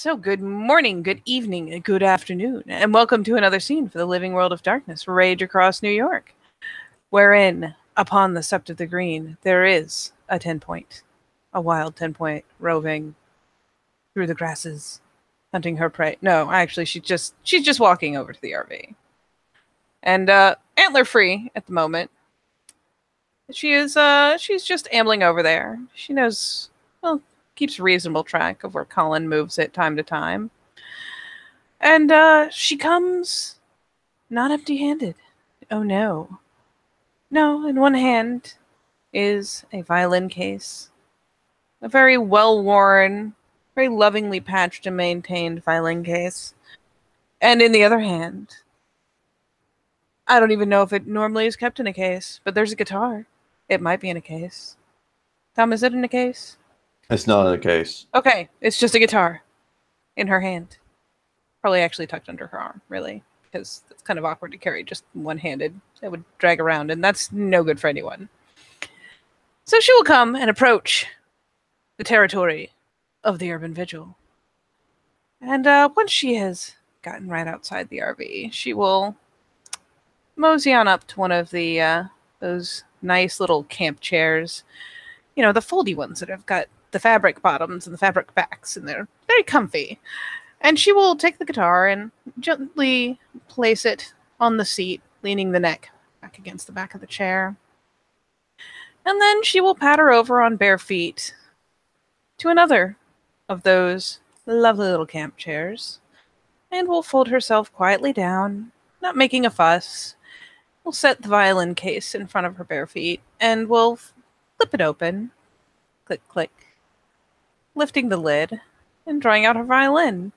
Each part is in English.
So, good morning, good evening, and good afternoon, and welcome to another scene for the living world of darkness, rage across New York, wherein, upon the Sept of the Green, there is a 10-point, a wild 10-point, roving through the grasses, hunting her prey. No, actually, she's just walking over to the RV, and antler free at the moment. She's just ambling over there. She knows, well, keeps reasonable track of where Colin moves at time to time. And she comes not empty-handed. Oh no. No, in one hand is a violin case. A very well-worn, very lovingly patched and maintained violin case. And in the other hand, I don't even know if it normally is kept in a case, but there's a guitar. It might be in a case. Tom, is it in a case? It's not in a case. Okay, it's just a guitar in her hand. Probably actually tucked under her arm, really, because it's kind of awkward to carry just one-handed. It would drag around, and that's no good for anyone. So she will come and approach the territory of the urban vigil. And once she has gotten right outside the RV, she will mosey on up to one of the those nice little camp chairs. You know, the foldy ones that have got the fabric bottoms and the fabric backs, and they're very comfy. And she will take the guitar and gently place it on the seat, leaning the neck back against the back of the chair. And then she will patter over on bare feet to another of those lovely little camp chairs, and will fold herself quietly down, not making a fuss. Will set the violin case in front of her bare feet, and will flip it open, click, click, lifting the lid, and drawing out her violin.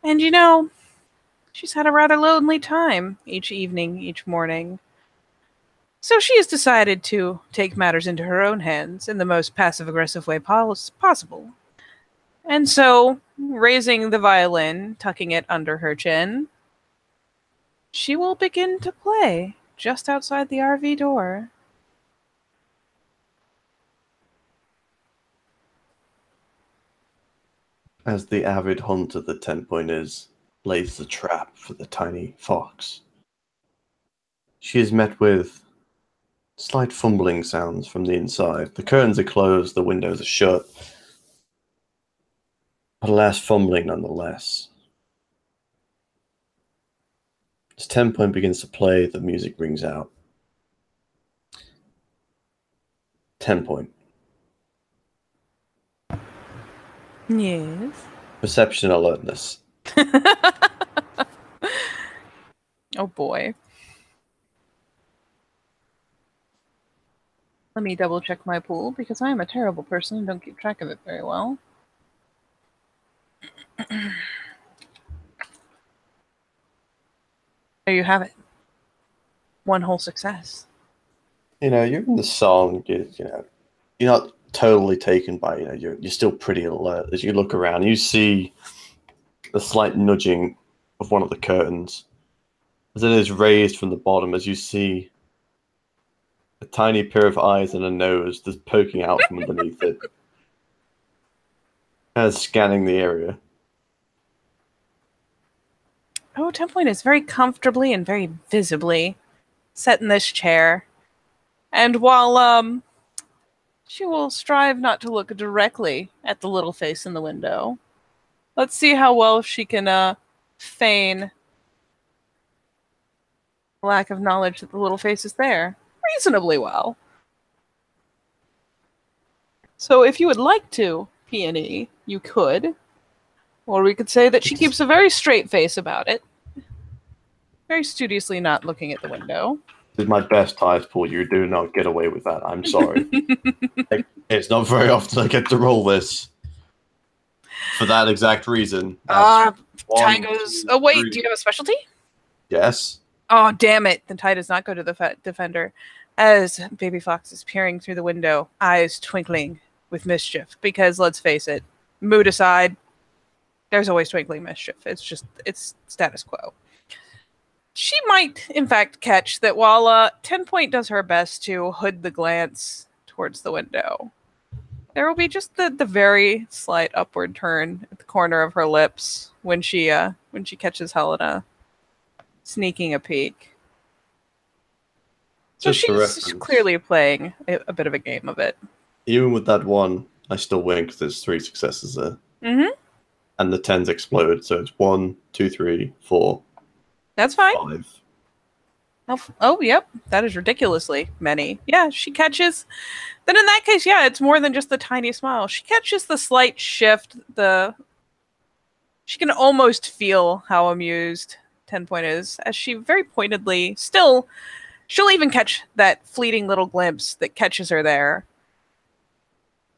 And you know, she's had a rather lonely time each evening, each morning. So she has decided to take matters into her own hands in the most passive-aggressive way possible. And so, raising the violin, tucking it under her chin, she will begin to play just outside the RV door. As the avid hunter the 10-point is, lays the trap for the tiny fox. She is met with slight fumbling sounds from the inside. The curtains are closed, the windows are shut. But alas, fumbling nonetheless. As 10-point begins to play, the music rings out. 10-point. Yes. Perception alertness. Oh boy. Let me double check my pool, because I am a terrible person and don't keep track of it very well. There you have it. One whole success. You know, you're in the song, you know, you're not totally taken by, you're still pretty alert. As you look around, you see the slight nudging of one of the curtains as it is raised from the bottom, as you see a tiny pair of eyes and a nose just poking out from underneath it, as scanning the area. Oh, 10-point is very comfortably and very visibly set in this chair. And while she will strive not to look directly at the little face in the window, let's see how well she can feign lack of knowledge that the little face is there. Reasonably well. So if you would like to, Peony, you could. Or we could say that she keeps a very straight face about it. Very studiously not looking at the window. This is my best ties, Paul. You do not get away with that. I'm sorry. It's not very often I get to roll this. For that exact reason. Ty goes, oh wait, do you have a specialty? Yes. Oh, damn it. Then Ty does not go to the defender. As Baby Fox is peering through the window, eyes twinkling with mischief. Because, let's face it, mood aside, there's always twinkling mischief. It's status quo. She might, in fact, catch that while 10-point does her best to hood the glance towards the window, There will be just the very slight upward turn at the corner of her lips when she catches Helena sneaking a peek. So Just for she's reference, clearly playing a bit of a game of it. even with that one, I still win because there's 3 successes there. Mm-hmm. And the tens explode, so it's 1, 2, 3, 4, That's fine. 5. Oh, yep. That is ridiculously many. Yeah, she catches. Then in that case, yeah, it's more than just the tiny smile. She catches the slight shift. She can almost feel how amused 10 Point is, as she very pointedly still. She'll even catch that fleeting little glimpse that catches her there.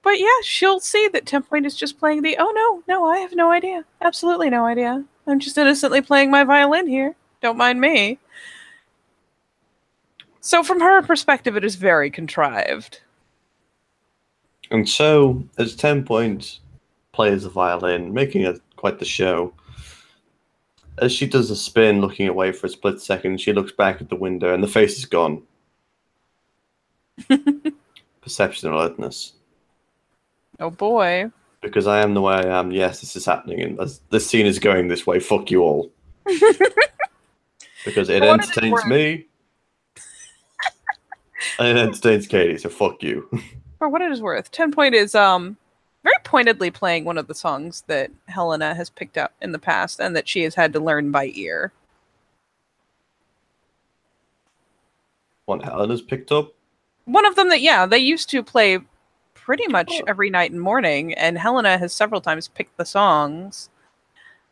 But yeah, she'll see that 10 Point is just playing the, oh no, I have no idea. Absolutely no idea. I'm just innocently playing my violin here. Don't mind me. So from her perspective, it is very contrived. And so, as 10 Point plays the violin, making it quite the show, as she does a spin, looking away for a split second, she looks back at the window and the face is gone. Perception alertness. Oh boy. Because I am the way I am, yes, this is happening, and this scene is going this way, fuck you all. Because it entertains me, and it entertains Katie, so fuck you. For what it is worth, 10 Point is very pointedly playing one of the songs that Helena has picked up in the past and that she has had to learn by ear. What Helena's picked up? One of them that, yeah, they used to play pretty much every night and morning, and Helena has several times picked the songs.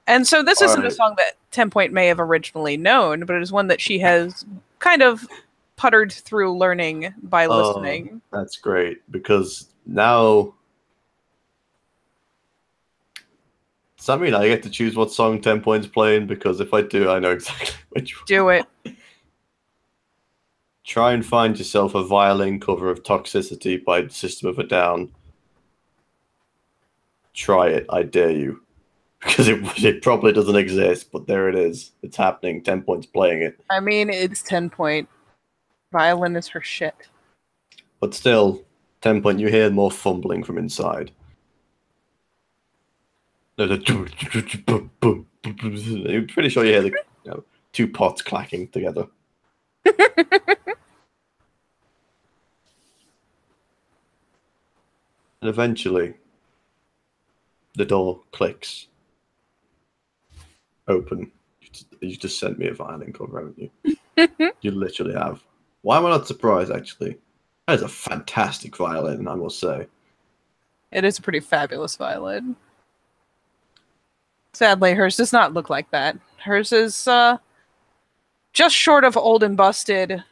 And so this isn't a song that 10 Point may have originally known, but it is one that she has kind of puttered through learning by listening. That's great, because now... Does that mean I get to choose what song 10 Point's playing? Because if I do, I know exactly which one. Do it. Try and find yourself a violin cover of Toxicity by System of a Down. Try it, I dare you. Because it probably doesn't exist, but there it is. It's happening. 10 Point's playing it. I mean, it's 10 Point. Violin is her shit. But still, 10 Point, you hear more fumbling from inside. You're pretty sure you hear the 2 pots clacking together. And eventually, the door clicks. Open. You just sent me a violin cover, haven't you? You literally have. Why am I not surprised, actually? That is a fantastic violin, I must say. It is a pretty fabulous violin. Sadly, hers does not look like that. Hers is just short of old and busted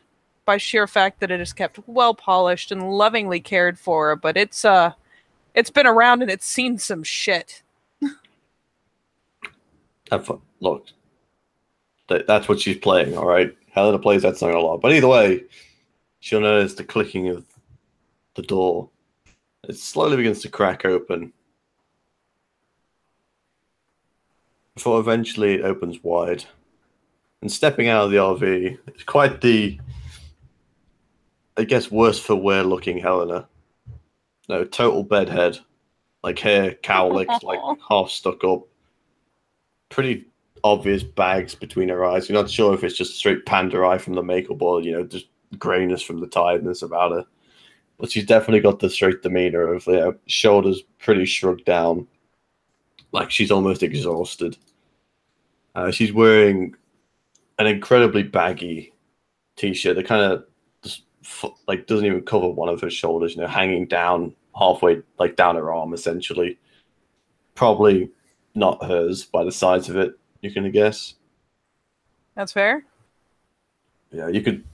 by sheer fact that it is kept well polished and lovingly cared for, but it's been around and it's seen some shit. Look, that's what she's playing, all right? Helena plays that song a lot. But either way, she'll notice the clicking of the door. It slowly begins to crack open. Before eventually it opens wide. And stepping out of the RV, it's quite the, I guess, worse for wear looking Helena. No, total bedhead. Like hair cowlicks, like half stuck up. Pretty obvious bags between her eyes. You're not sure if it's just straight panda eye from the makeup or, just grayness from the tiredness about her. But she's definitely got the straight demeanor of shoulders pretty shrugged down. Like she's almost exhausted. She's wearing an incredibly baggy t-shirt that kind of just doesn't even cover one of her shoulders, hanging down halfway, like down her arm, essentially. Probably not hers by the size of it, you can guess. That's fair. Yeah, you can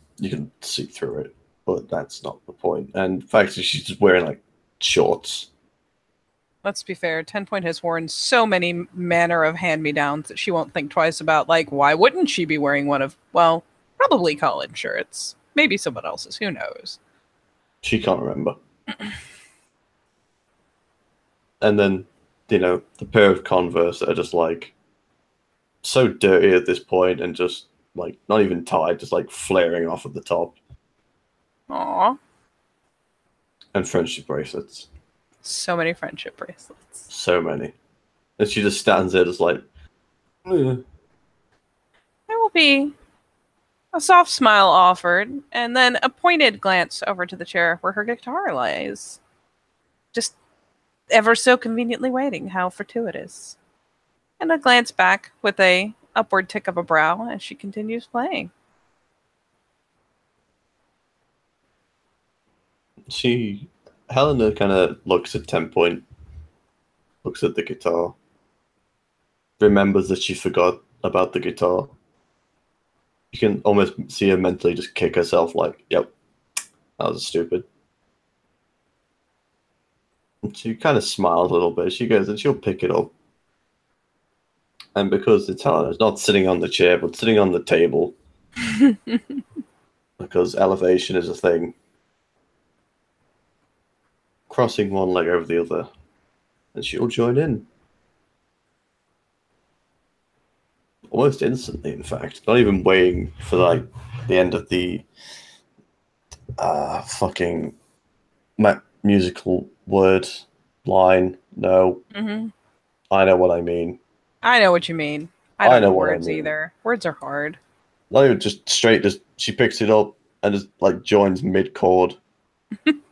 see through it, but that's not the point. And in fact, she's just wearing like shorts. Let's be fair. 10 Point has worn so many manner of hand-me-downs that she won't think twice about, like, why wouldn't she be wearing one of, well, probably Colin shirts. Maybe someone else's. Who knows? She can't remember. And then, the pair of Converse that are just like so dirty at this point and just like not even tied, just like flaring off at the top. Aww. And friendship bracelets. So many friendship bracelets. So many. And she just stands there just like, "Eh." There will be a soft smile offered, and then a pointed glance over to the chair where her guitar lies. Just ever so conveniently waiting. How fortuitous. And a glance back with a upward tick of a brow as she continues playing. Helena kind of looks at 10 Point, looks at the guitar, remembers that she forgot about the guitar. You can almost see her mentally just kick herself like, yep, that was stupid. And she kind of smiles a little bit. She goes and she'll pick it up. And because it's Helena, it's not sitting on the chair, but sitting on the table. Because elevation is a thing. Crossing one leg over the other. And she'll join in. Almost instantly, in fact. Not even waiting for like the end of the fucking musical word line. No. Mm-hmm. I know what I mean. I know what you mean. I don't know words either. Words are hard. Not even just straight, just she picks it up and just like joins mid chord.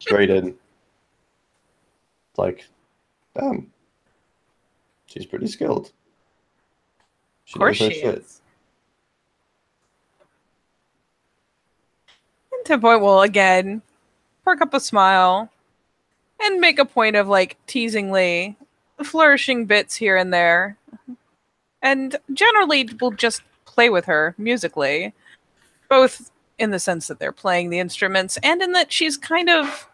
Straight in. It's like, damn. She's pretty skilled. Of course she is. And 10 Point will again perk up a smile and make a point of like teasingly flourishing bits here and there. And generally will just play with her musically, both in the sense that they're playing the instruments and in that she's kind of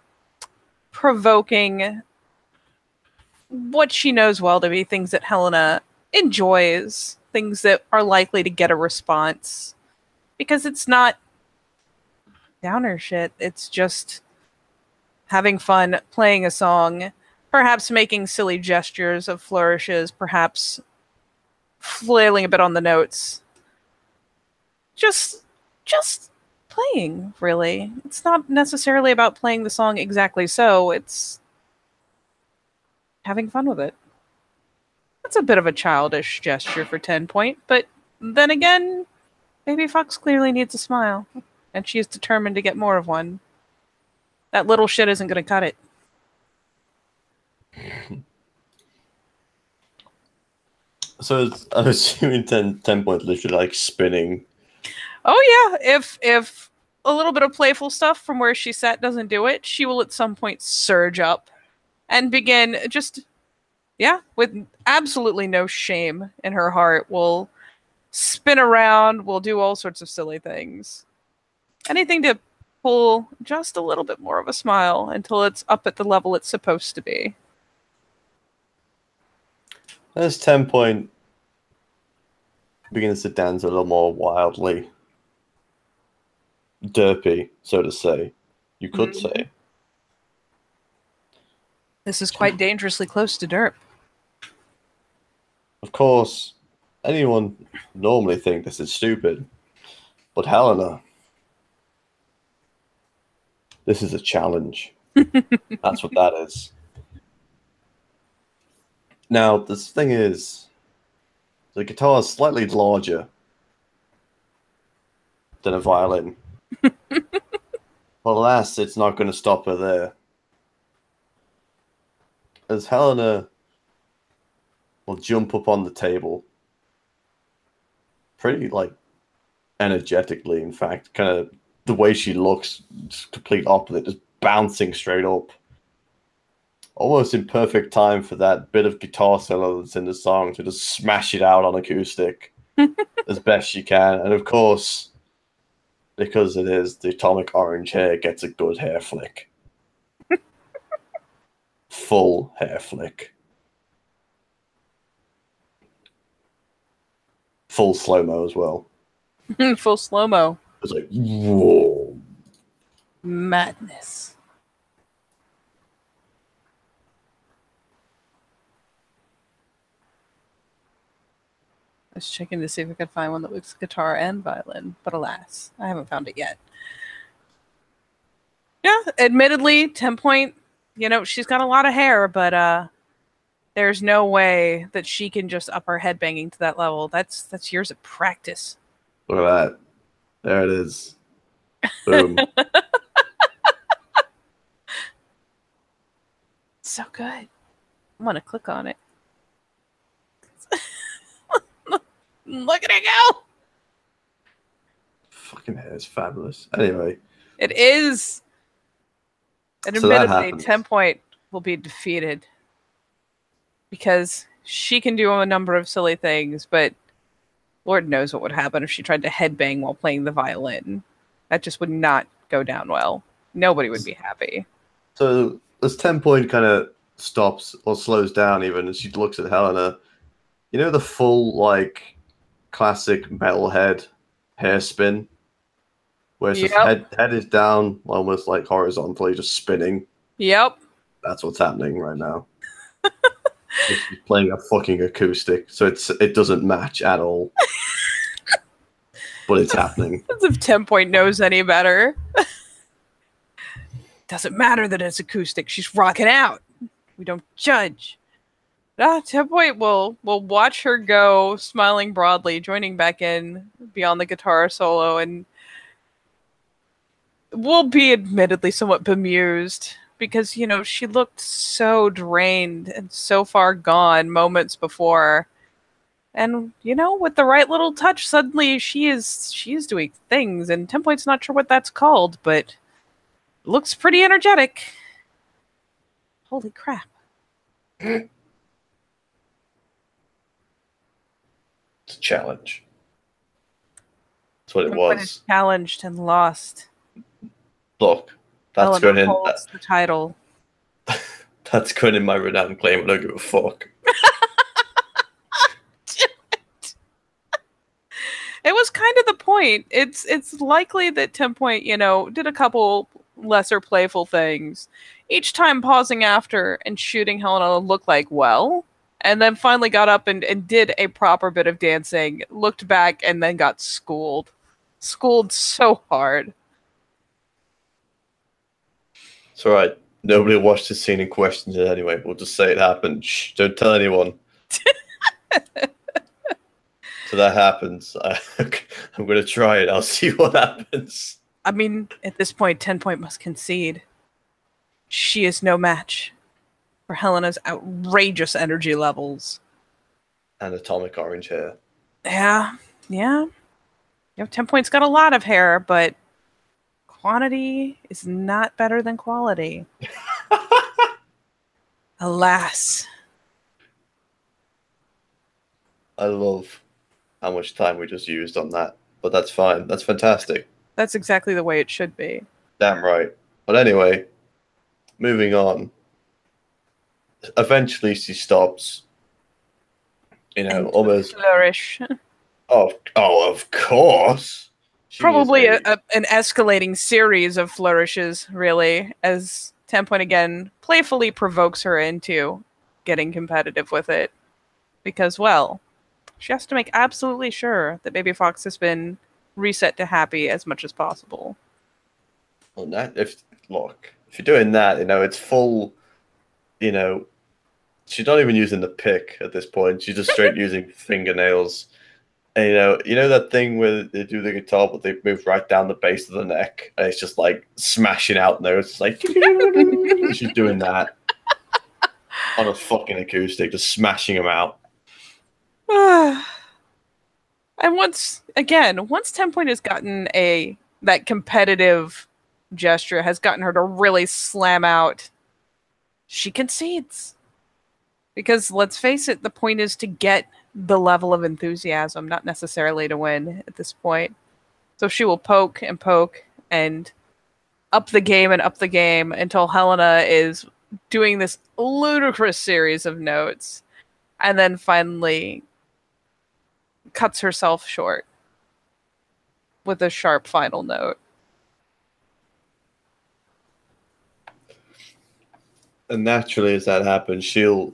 provoking what she knows well to be things that Helena enjoys, things that are likely to get a response. Because it's not downer shit, it's just having fun playing a song, perhaps making silly gestures of flourishes, perhaps flailing a bit on the notes. Just playing, really. It's not necessarily about playing the song exactly so, it's having fun with it. That's a bit of a childish gesture for 10 Point, but then again, Baby Fox clearly needs a smile, and she is determined to get more of one. That little shit isn't going to cut it. So I'm assuming 10 Point literally like spinning. Oh yeah, if a little bit of playful stuff from where she sat doesn't do it, she will at some point surge up and begin just, yeah, with absolutely no shame in her heart, will spin around, will do all sorts of silly things. Anything to pull just a little bit more of a smile until it's up at the level it's supposed to be. As 10 Point begins to dance a little more wildly, derpy, so to say, you could say. This is quite dangerously close to derp. Of course, anyone normally think this is stupid, but Helena, this is a challenge. That's what that is. Now, this thing is, the guitar is slightly larger than a violin. But alas, it's not going to stop her there. As Helena will jump up on the table, pretty, like, energetically, in fact. Kind of the way she looks, just complete opposite, just bouncing straight up. Almost in perfect time for that bit of guitar solo that's in the song to just smash it out on acoustic as best she can. And of course, because it is, the atomic orange hair gets a good hair flick. Full hair flick. Full slow-mo as well. Full slow-mo. It's like, whoa. Madness. I was checking to see if I could find one that was guitar and violin, but alas, I haven't found it yet. Yeah, admittedly, 10 Point she's got a lot of hair, but there's no way that she can just up her headbanging to that level. That's years of practice. Look at that. There it is. Boom. So good. I'm gonna click on it. Look at it go. Fucking hair is fabulous. Anyway. It is. And So that admittedly, happens. 10 Point will be defeated. Because she can do a number of silly things, but Lord knows what would happen if she tried to headbang while playing the violin. That just would not go down well. Nobody would be happy. So as 10 Point kind of stops or slows down even, and she looks at Helena, you know the full, like, classic metalhead hair spin? Where it's just head is down, almost like horizontally, just spinning. Yep. That's what's happening right now. She's playing a fucking acoustic, so it doesn't match at all. But it's happening. As if 10 Point knows any better. Doesn't matter that it's acoustic. She's rocking out. We don't judge. 10 Point will watch her go, smiling broadly, joining back in beyond the guitar solo, and will be admittedly somewhat bemused because, she looked so drained and so far gone moments before. And, with the right little touch, suddenly she is doing things, and 10 Point's not sure what that's called, but looks pretty energetic. Holy crap. It's a challenge. That's what it was. Challenged and lost. Look, that's going in. The title. That's going in my renowned claim. I don't give a fuck. It was kind of the point. It's likely that 10 Point, did a couple lesser playful things. Each time pausing after and shooting Helena looked like, well, and then finally got up and did a proper bit of dancing, looked back, and then got schooled. Schooled so hard. It's alright. Nobody watched this scene and questioned it anyway. We'll just say it happened. Shh, don't tell anyone. So that happens. I'm going to try it. I'll see what happens. I mean, at this point, 10 Point must concede. She is no match for Helena's outrageous energy levels. And atomic orange hair. Yeah. 10 Point's got a lot of hair, but quantity is not better than quality. Alas. I love how much time we just used on that. But that's fine. That's fantastic. That's exactly the way it should be. Damn right. But anyway, moving on. Eventually she stops. Almost flourish. Oh, of course. Probably an escalating series of flourishes, really, as 10 Point again playfully provokes her into getting competitive with it. Because, well, she has to make absolutely sure that Baby Fox has been reset to happy as much as possible. Well, if you're doing that, it's full, she's not even using the pick at this point. She's just straight using fingernails. And, that thing where they do the guitar, but they move right down the base of the neck, and it's just like smashing out there. It's like she's doing that on a fucking acoustic, just smashing them out. And once 10 Point has gotten that competitive gesture, has gotten her to really slam out, she concedes. Because let's face it, the point is to get the level of enthusiasm, not necessarily to win at this point. So she will poke and up the game until Helena is doing this ludicrous series of notes and then finally cuts herself short with a sharp final note. And naturally, as that happens, she'll,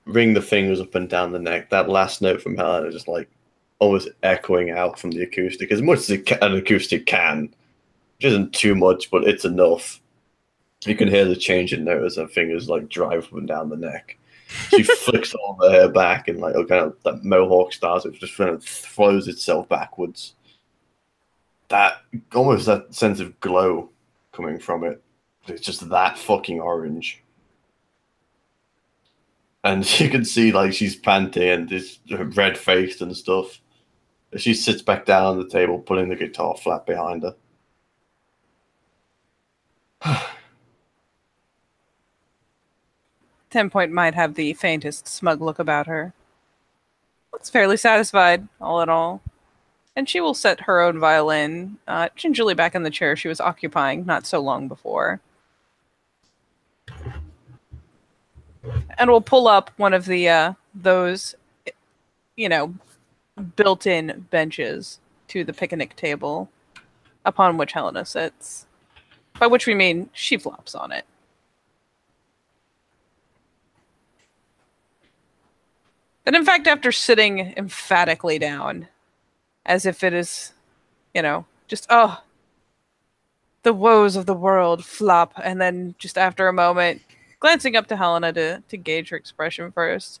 ring the fingers up and down the neck. That last note from Helena just like almost echoing out from the acoustic, as much as an acoustic can, which isn't too much, but it's enough. You can hear the change in note as her fingers like drive up and down the neck. She flicks all the hair back and like kind of that mohawk starts. It just kind of throws itself backwards. That almost that sense of glow coming from it. It's just that fucking orange. And you can see like she's panting and is red faced and stuff. She sits back down on the table, pulling the guitar flat behind her. 10-point might have the faintest smug look about her. Looks fairly satisfied, all in all. And she will set her own violin gingerly back in the chair she was occupying not so long before. And we'll pull up one of the those, built-in benches to the picnic table upon which Helena sits. By which we mean she flops on it. And in fact, after sitting emphatically down, as if it is, just, the woes of the world flop, and then just after a moment, glancing up to Helena to gauge her expression first,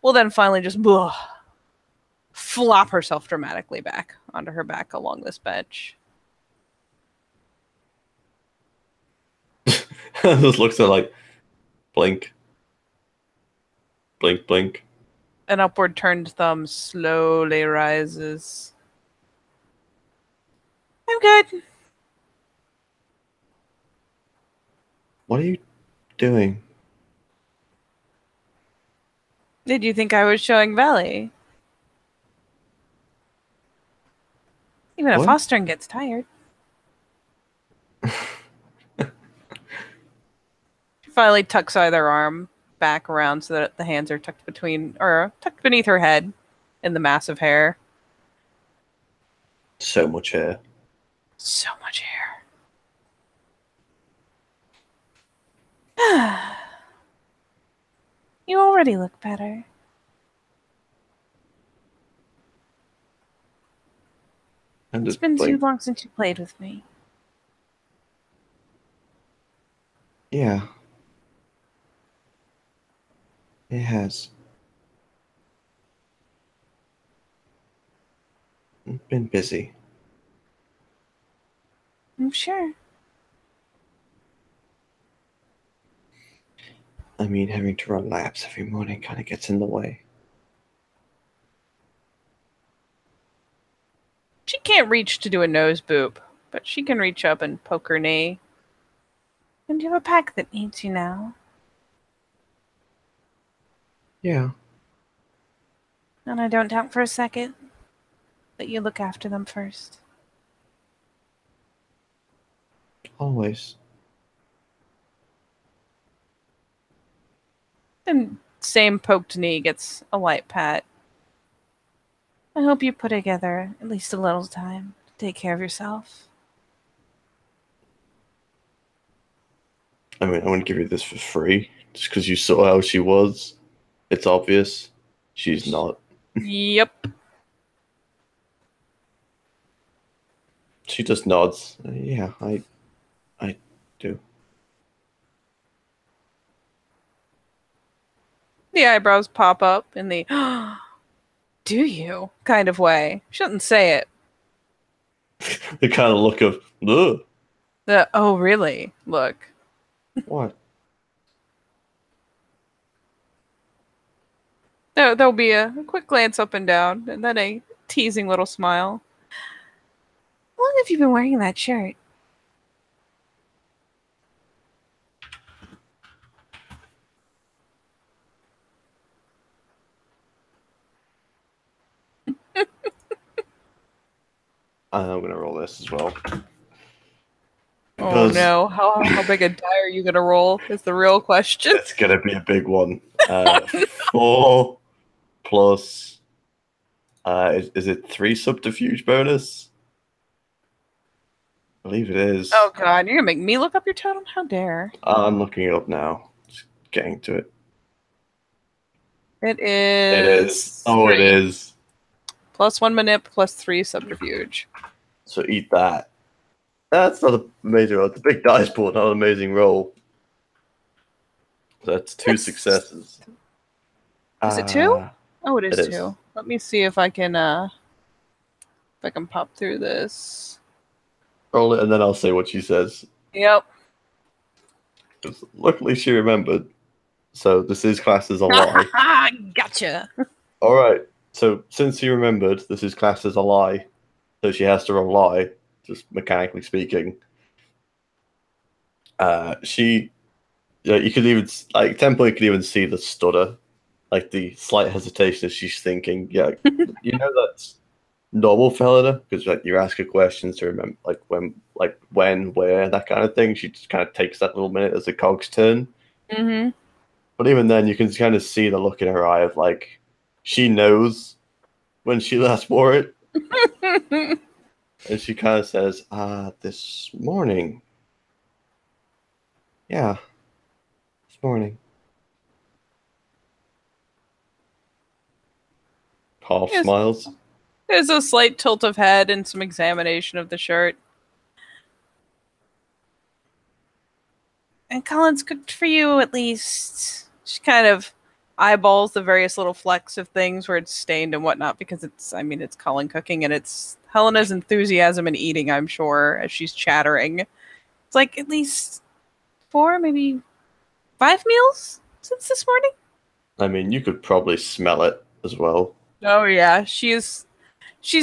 will then finally just flop herself dramatically back onto her back along this bench. Just looks at like blink, blink, blink. An upward turned thumb slowly rises. I'm good. What are you doing? Did you think I was showing Valley? Even a What? fostering gets tired. She finally tucks either arm back around so that the hands are tucked beneath her head in the mass of hair. So much hair. So much hair. You already look better. It's been too long since you played with me. Yeah. It has. I've been busy. I'm sure. I mean, having to run laps every morning kind of gets in the way. She can't reach to do a nose boop, but she can reach up and poke her knee. And you have a pack that needs you now. Yeah. And I don't doubt for a second that you look after them first. Always. And same poked knee gets a light pat. I hope you put together at least a little time to take care of yourself. I mean, I wouldn't give you this for free just because you saw how she was. It's obvious. She's not. Yep. She just nods. Yeah, I do. The eyebrows pop up in the do you kind of way. Shouldn't say it. The kind of look of, ugh. The oh really look. What? There'll be a quick glance up and down, and then a teasing little smile. How long have you been wearing that shirt? I'm gonna roll this as well. Oh no! How big a die are you gonna roll? Is the real question. It's gonna be a big one. 4 plus. Is it 3 subterfuge bonus? I believe it is. Oh god, you're gonna make me look up your totem? How dare! I'm looking it up now. Just getting to it. It It is. is. Oh, 3. it is. +1 manip, +3 subterfuge. So eat that. That's not an amazing roll. It's a big dice pool, not an amazing roll. So that's two It's successes. Is it two? Oh, it It is is. two. Let me see if I can pop through this. Roll it, and then I'll say what she says. Yep. 'Cause luckily, she remembered. So this is classed as a lie. Gotcha. All right. So since she remembered, this is classed as a lie. So she has to roll lie, just mechanically speaking. She, yeah, you could even like Temple. You could even see the stutter, like the slight hesitation as she's thinking. Yeah, you know that's normal for Helena because like you ask her questions to remember, like when, where, that kind of thing. She just kind of takes that little minute as the cogs turn. Mm-hmm. But even then, you can kind of see the look in her eye of like she knows when she last wore it, and she kind of says, this morning. Yeah, this morning." Half Yes. smiles. There's a slight tilt of head and some examination of the shirt. And Colin's cooked for you, at least. She kind of eyeballs the various little flecks of things where it's stained and whatnot, because it's Colin cooking, and it's Helena's enthusiasm in eating, I'm sure, as she's chattering. It's like at least 4, maybe 5 meals since this morning? I mean, you could probably smell it as well. Oh, yeah. She's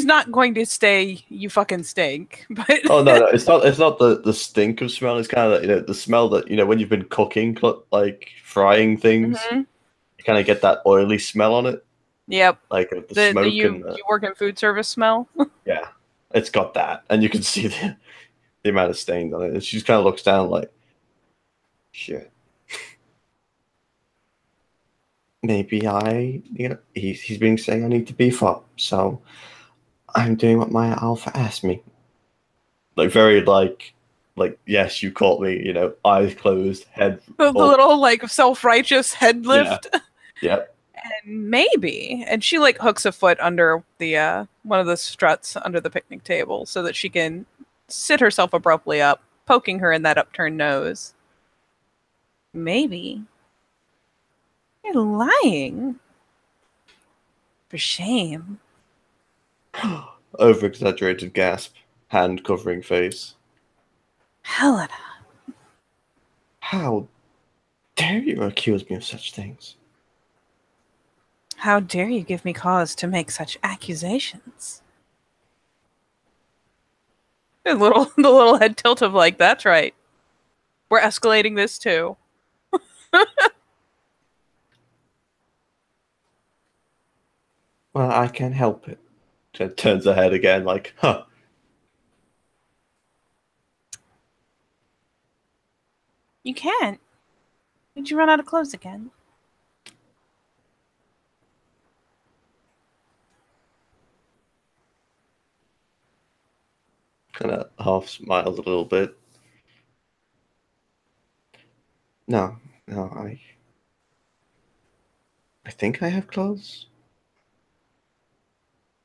not going to stay, you fucking stink, but. Oh no, no, it's not. It's not the stink of smell. It's kind of the smell that when you've been cooking, like frying things, Mhm. you kind of get that oily smell on it, Yep. like of the The smoke you and the you work in food service smell. yeah. It's got that, and you can see the amount of stains on it. And she just kind of looks down like, shit. Maybe he's been saying I need to beef up, so I'm doing what my alpha asked me. Like very yes, you caught me. Eyes closed, head The up. little like self-righteous head Yeah, lift. yeah. And maybe. And she like hooks a foot under the one of the struts under the picnic table so that she can sit herself abruptly up, poking her in that upturned nose. Maybe. You're lying. For shame. Over exaggerated gasp, hand covering face. Helena. How dare you accuse me of such things? How dare you give me cause to make such accusations? The little head tilt of like, that's right. We're escalating this too. Well, I can't help it. She turns her head again, like, huh. You can't. Did you run out of clothes again? Kind of half smiles a little bit. No, no, I think I have clothes.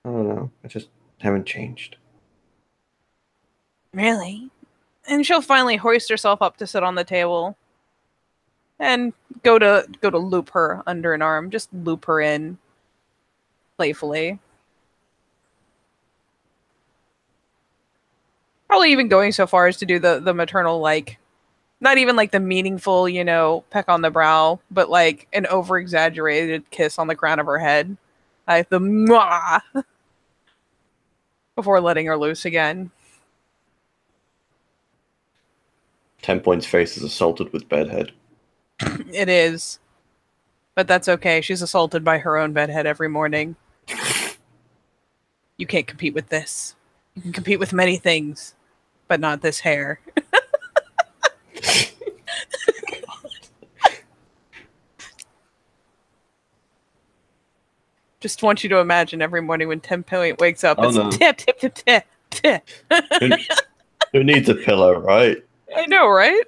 I don't know. I just haven't changed. Really? And she'll finally hoist herself up to sit on the table and go to loop her under an arm, just loop her in playfully. Probably even going so far as to do the maternal like not even like the meaningful, peck on the brow, but like an over exaggerated kiss on the crown of her head. Like the mwah before letting her loose again. 10 points face is assaulted with bedhead. It is. But that's okay. She's assaulted by her own bedhead every morning. You can't compete with this. You can compete with many things, but not this hair. Just want you to imagine every morning when Tim Point wakes up, Oh it's no. tip, tip, tip, tip, tip. Who needs a pillow, right? I know, right?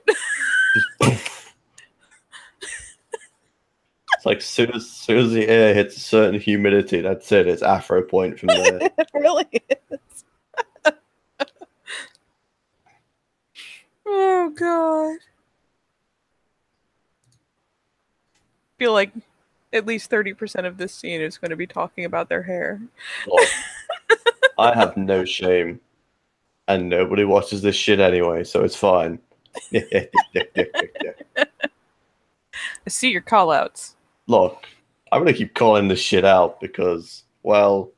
It's like soon as the air hits a certain humidity, that's it. It's Afro point from there. It really is. God. I feel like at least 30% of this scene is going to be talking about their hair. Look, I have no shame, and nobody watches this shit anyway, so it's fine. I see your call-outs. Look, I'm gonna keep calling this shit out because, well,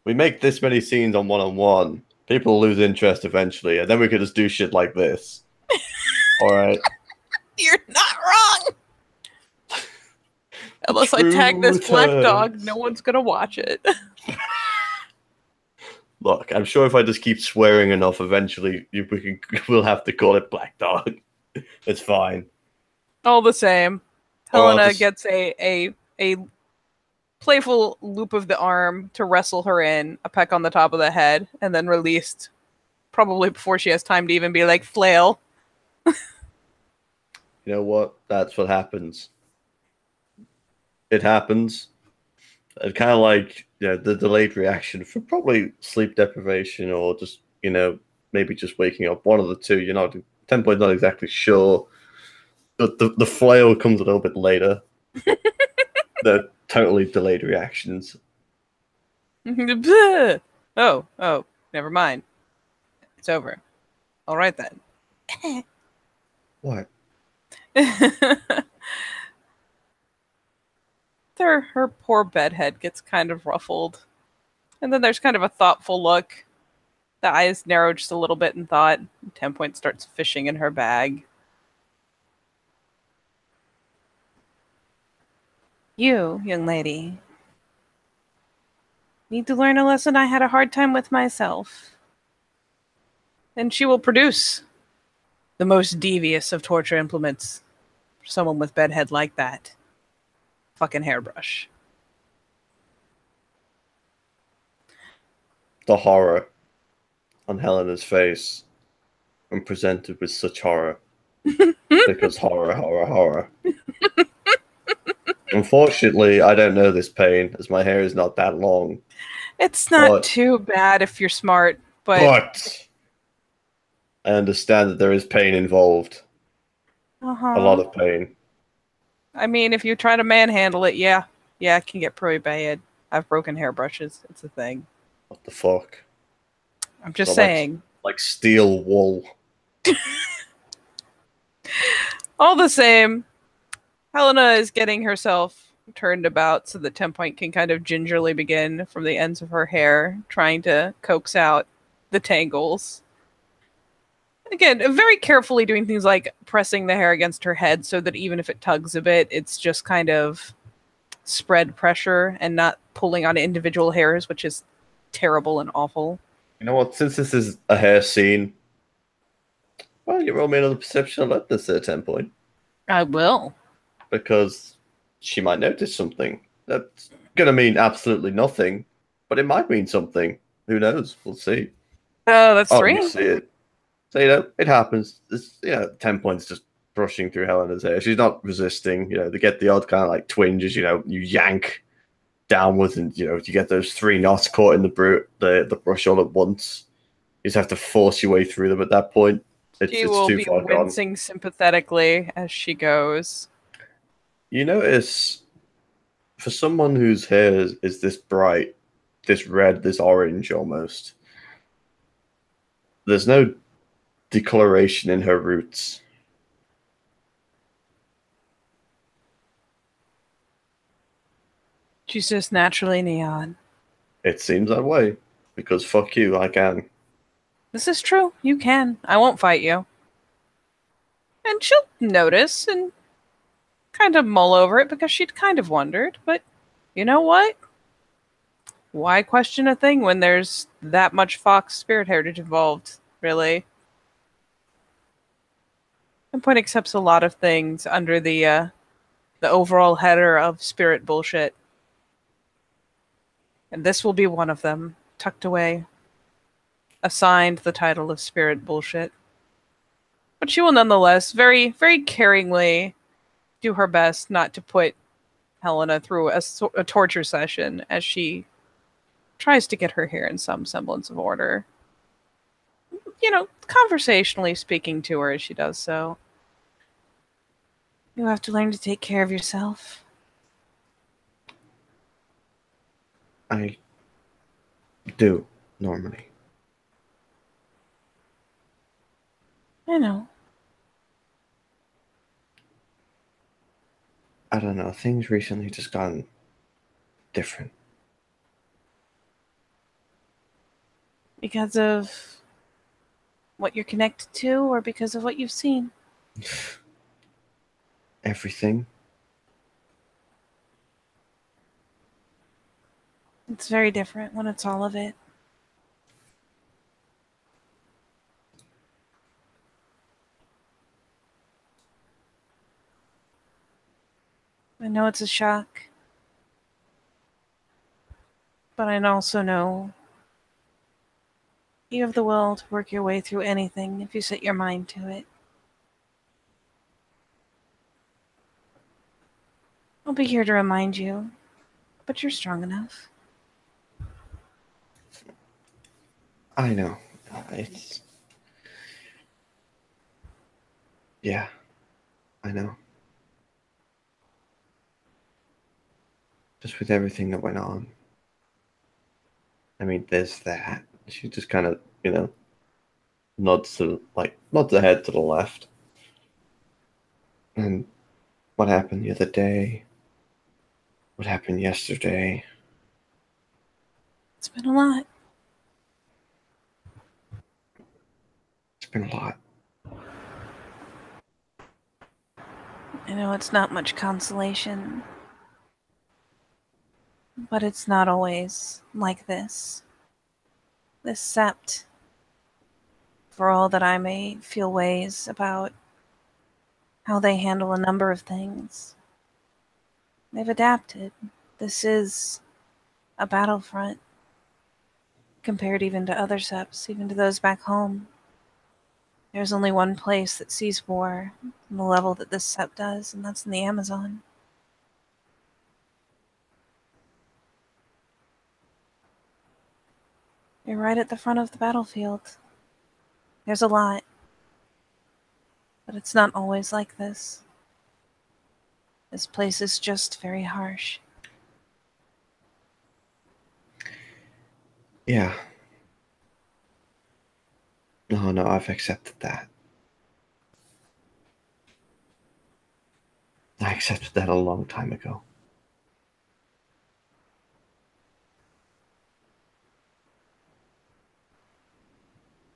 we make this many scenes on one-on-one, people lose interest eventually, and then we could just do shit like this. Alright? You're not wrong! Unless I tag this black dog, no one's gonna watch it. Look, I'm sure if I just keep swearing enough, eventually we'll have to call it black dog. It's fine. All the same, Helena gets a playful loop of the arm to wrestle her in, a peck on the top of the head, and then released probably before she has time to even be like, flail. You know what? That's what happens. It happens. It's kind of like, you know, the delayed reaction for probably sleep deprivation or just, you know, maybe just waking up. One of the two. You're not 10 point not exactly sure. But the flail comes a little bit later. They're totally delayed reactions. Oh, never mind. It's over. All right then. What? Her poor bedhead gets kind of ruffled. And then there's kind of a thoughtful look. The eyes narrow just a little bit in thought. 10 Point starts fishing in her bag. You, young lady, need to learn a lesson I had a hard time with myself. And she will produce the most devious of torture implements for someone with bedhead like that. Fucking hairbrush. The horror on Helena's face when presented with such horror. Because horror. Unfortunately, I don't know this pain, as my hair is not that long. It's not too bad if you're smart, but I understand that there is pain involved. A lot of pain. I mean, if you try to manhandle it, yeah, it can get pretty bad. I've broken hairbrushes. It's a thing. What the fuck? I'm just saying. Like steel wool. All the same, Helena is getting herself turned about so that 10 Point can kind of gingerly begin from the ends of her hair, trying to coax out the tangles. Again, very carefully doing things like pressing the hair against her head so that even if it tugs a bit, it's just kind of spread pressure and not pulling on individual hairs, which is terrible and awful. You know what? Since this is a hair scene, well, you roll me another perception and let this at 10 Point. I will. Because she might notice something. That's going to mean absolutely nothing, but it might mean something. Who knows? We'll see. That's 3. You see it. So, you know, it happens. It's, 10 Points just brushing through Helena's hair. She's not resisting. You know, they get the odd kind of like twinge as, you yank downwards and, you get those 3 knots caught in the brush all at once. You just have to force your way through them at that point. She will be wincing sympathetically as she goes. You notice, for someone whose hair is this bright, this red, this orange almost, there's no decoloration in her roots. She's just naturally neon. It seems that way, because fuck you, I can. This is true. You can. I won't fight you. And she'll notice and kind of mull over it because she'd kind of wondered. But you know what? Why question a thing when there's that much Fox spirit heritage involved, really? 10 Point accepts a lot of things under the overall header of spirit bullshit. And this will be one of them, tucked away, assigned the title of spirit bullshit. But she will nonetheless very, very caringly do her best not to put Helena through a torture session as she tries to get her hair in some semblance of order. conversationally speaking to her as she does so. You have to learn to take care of yourself. I do, normally. I know. I don't know, things recently just gotten different. Because of what you're connected to or because of what you've seen? Everything. It's very different when it's all of it. I know it's a shock. But I also know you have the will to work your way through anything if you set your mind to it. I'll be here to remind you, but you're strong enough. I know. It's. Yeah, I know. Just with everything that went on. I mean, there's that. She just kind of, nods the head to the left. And what happened the other day? What happened yesterday? It's been a lot. It's been a lot. I know it's not much consolation, but it's not always like this. This sept, for all that I may feel ways about how they handle a number of things, they've adapted. This is a battlefront compared even to other septs, even to those back home. There's only one place that sees war on the level that this sept does, and that's in the Amazon. You're right at the front of the battlefield. There's a lot, but it's not always like this. This place is just very harsh. Yeah. No, I've accepted that. I accepted that a long time ago.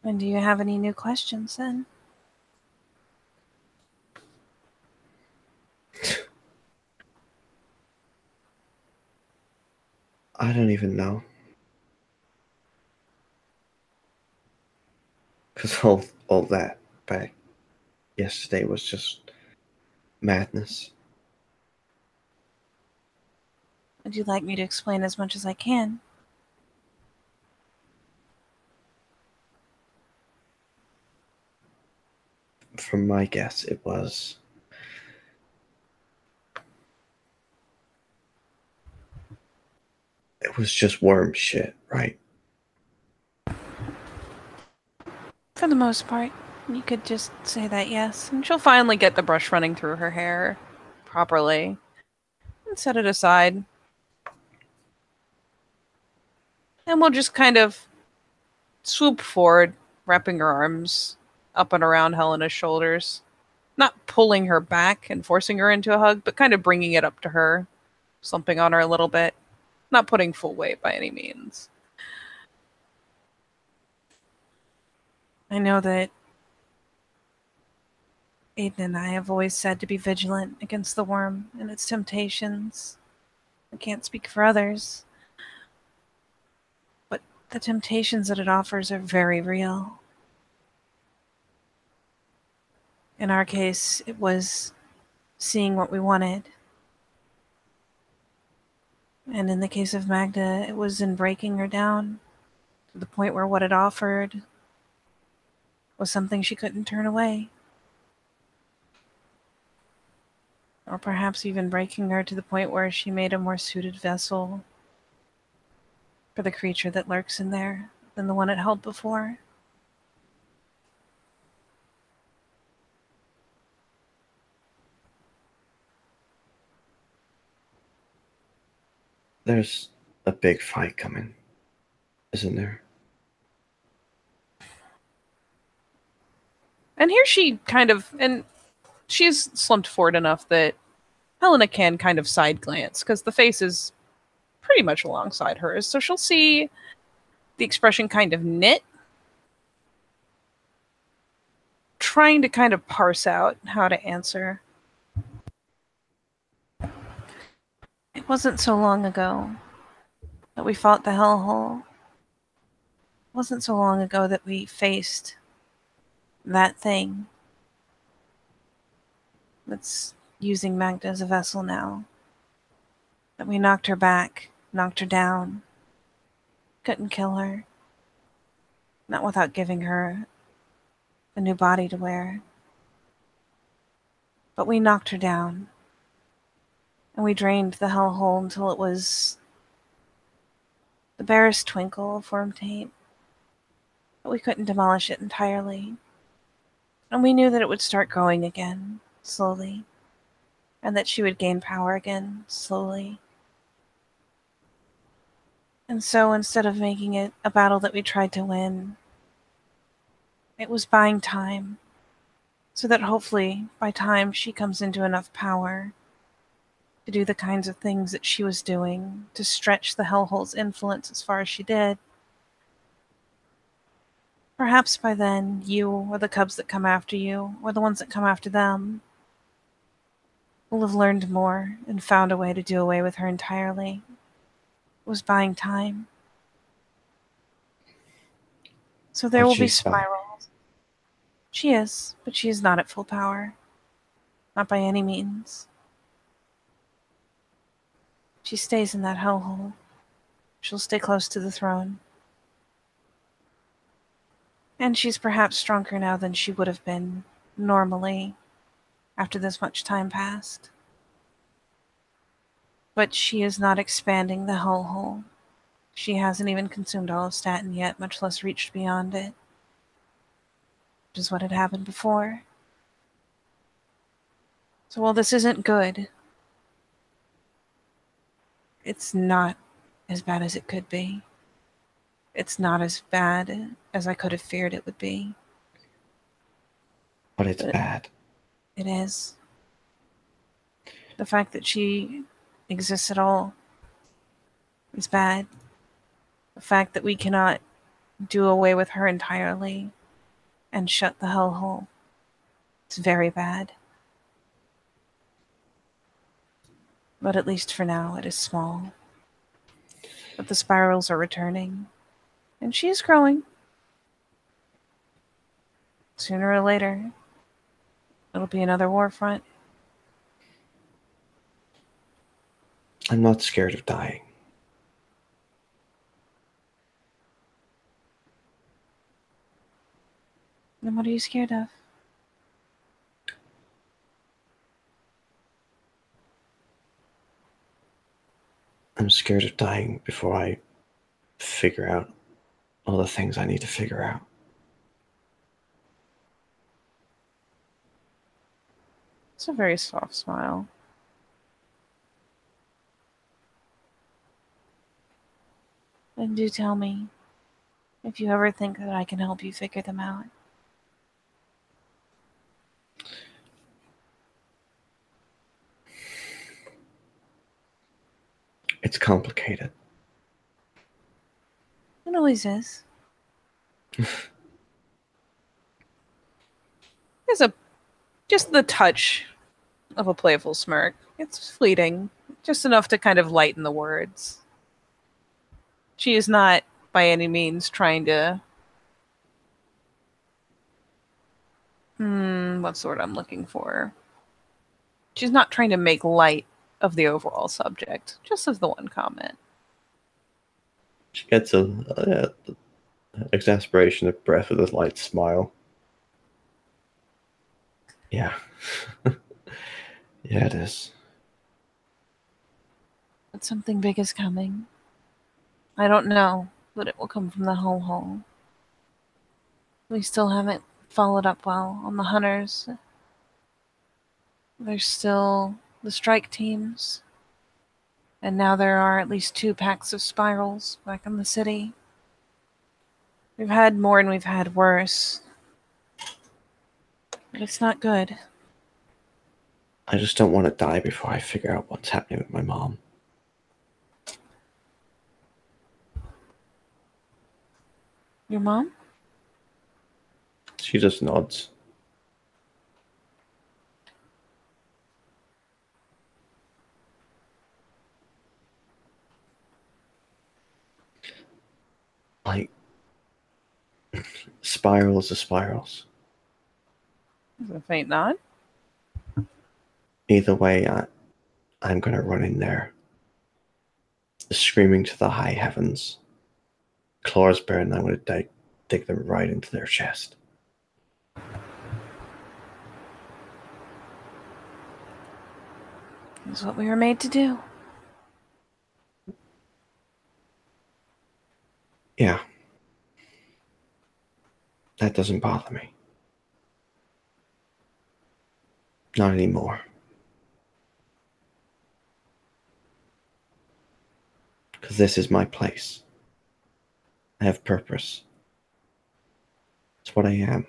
And do you have any new questions then? I don't even know. Because all that back yesterday was just madness. Would you like me to explain as much as I can? From my guess, it was just worm shit, right? For the most part, you could just say that yes, and she'll finally get the brush running through her hair properly and set it aside. And we'll just kind of swoop forward, wrapping her arms up and around Helena's shoulders. Not pulling her back and forcing her into a hug, but kind of bringing it up to her, slumping on her a little bit. Not putting full weight by any means. I know that Aiden and I have always said to be vigilant against the worm and its temptations. I can't speak for others, but the temptations that it offers are very real. In our case, it was seeing what we wanted. And in the case of Magda, it was in breaking her down to the point where what it offered was something she couldn't turn away. Or perhaps even breaking her to the point where she made a more suited vessel for the creature that lurks in there than the one it held before. there's a big fight coming, isn't there? And here she kind of, and she's slumped forward enough that Helena can kind of side glance because the face is pretty much alongside hers. So she'll see the expression kind of knit, trying to kind of parse out how to answer. It wasn't so long ago that we fought the hellhole. It wasn't so long ago that we faced that thing that's using Magda as a vessel now. That we knocked her back, knocked her down, couldn't kill her. Not without giving her a new body to wear. But we knocked her down. And we drained the hellhole until it was the barest twinkle of worm taint. But we couldn't demolish it entirely. And we knew that it would start growing again, slowly. And that she would gain power again, slowly. And so instead of making it a battle that we tried to win, it was buying time. So that hopefully, by time she comes into enough power to do the kinds of things that she was doing, to stretch the hellhole's influence as far as she did, perhaps by then, you or the cubs that come after you, or the ones that come after them, will have learned more and found a way to do away with her entirely. It was buying time. So there will be spirals. She is, but she is not at full power. Not by any means. She stays in that hellhole. She'll stay close to the throne. And she's perhaps stronger now than she would have been normally after this much time passed. But she is not expanding the hellhole. She hasn't even consumed all of Staten yet, much less reached beyond it. Which is what had happened before. So while this isn't good, it's not as bad as it could be. It's not as bad as I could have feared it would be. But it's bad. It is. The fact that she exists at all is bad. The fact that we cannot do away with her entirely and shut the hellhole is very bad. But at least for now, it is small. But the spirals are returning. And she is growing. Sooner or later, it'll be another war front. I'm not scared of dying. Then what are you scared of? I'm scared of dying before I figure out all the things I need to figure out. It's a very soft smile. And do tell me if you ever think that I can help you figure them out. It's complicated. It always is. There's just the touch of a playful smirk. It's fleeting, just enough to kind of lighten the words. She is not by any means trying to what's the word I'm looking for? She's not trying to make light of the overall subject, just of the one comment. She gets a exasperation of breath with a light smile. Yeah. Yeah, it is. But something big is coming. I don't know, but it will come from the hellhole. We still haven't followed up well on the hunters. There's still the strike teams. And now there are at least 2 packs of spirals back in the city. We've had more and we've had worse. But it's not good. I just don't want to die before I figure out what's happening with my mom. Your mom? She just nods. Like, spirals are spirals. Is it a faint nod? Either way, I'm going to run in there, screaming to the high heavens. Claws bare, and I'm going to dig them right into their chest. It's what we were made to do. Yeah. That doesn't bother me. Not anymore. Because this is my place. I have purpose. It's what I am.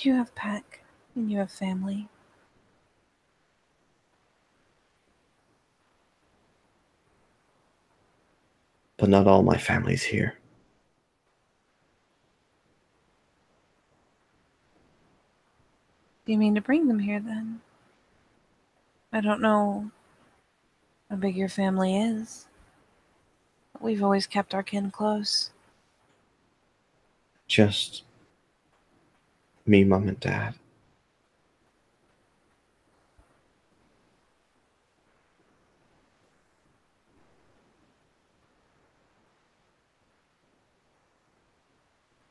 You have pack, and you have family. But not all my family's here. Do you mean to bring them here, then? I don't know how big your family is. But we've always kept our kin close. Just me, mom, and dad.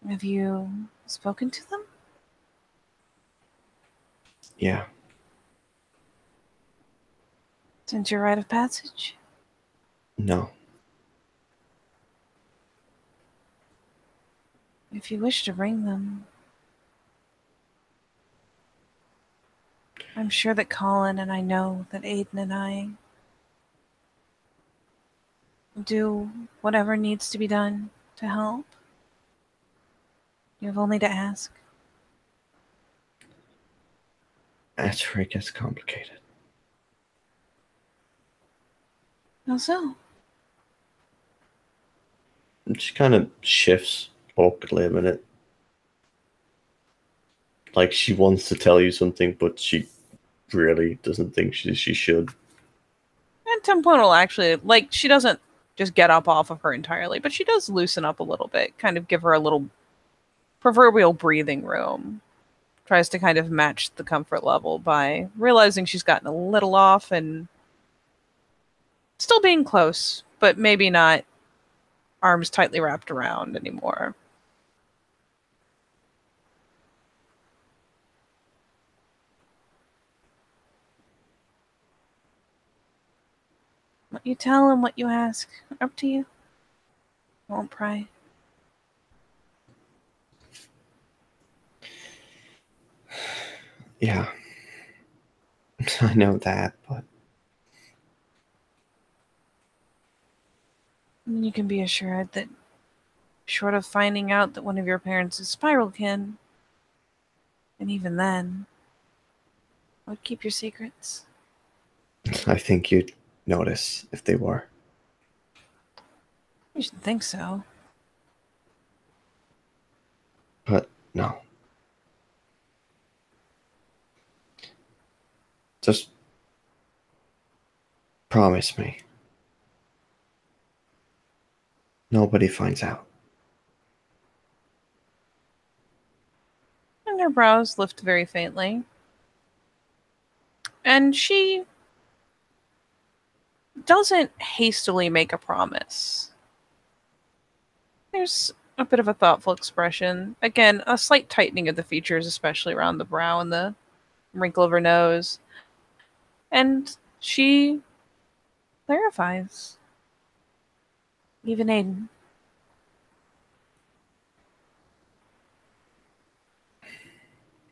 Have you spoken to them? Yeah. Since your rite of passage? No. If you wish to bring them, I'm sure that Colin and I know that Aiden and I will do whatever needs to be done to help. You have only to ask. That's where it gets complicated. How so? She kind of shifts awkwardly a minute. Like she wants to tell you something, but she really doesn't think she should. And Tempone will actually, like, she doesn't just get up off of her entirely, but she does loosen up a little bit, kind of give her a little proverbial breathing room. Tries to kind of match the comfort level by realizing she's gotten a little off and still being close, but maybe not arms tightly wrapped around anymore. What you tell and what you ask, up to you. Won't pry. Yeah. I know that, but And you can be assured that, short of finding out that one of your parents is spiral kin, and even then, I would keep your secrets. I think you'd notice if they were. You should think so. But no. Just promise me. Nobody finds out. And her brows lift very faintly. And she doesn't hastily make a promise. There's a bit of a thoughtful expression. Again, a slight tightening of the features, especially around the brow and the wrinkle of her nose. And she clarifies. Even Aiden.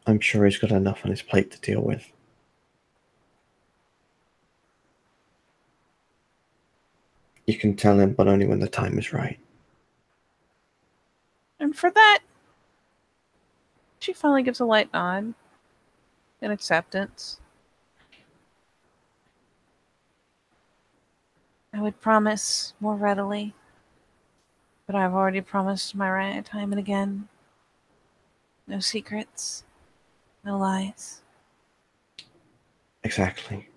I'm sure he's got enough on his plate to deal with. You can tell him, but only when the time is right. And for that, she finally gives a light nod in acceptance. I would promise more readily, but I've already promised my right time and again. No secrets, no lies. Exactly.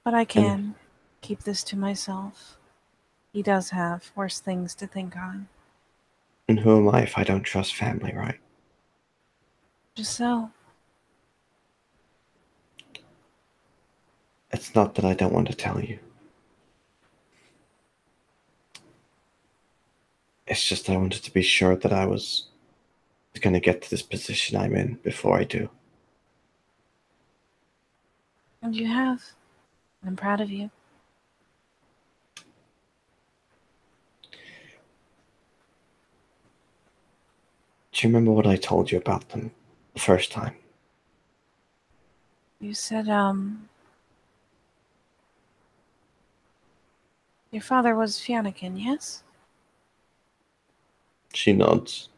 But I And can keep this to myself. He does have worse things to think on. and who am I if I don't trust family, right? Just so. It's not that I don't want to tell you. It's just I wanted to be sure that I was going to get to this position I'm in before I do. And you have. I'm proud of you. Do you remember what I told you about them the first time? You said, your father was Fionnekin, yes? She nods.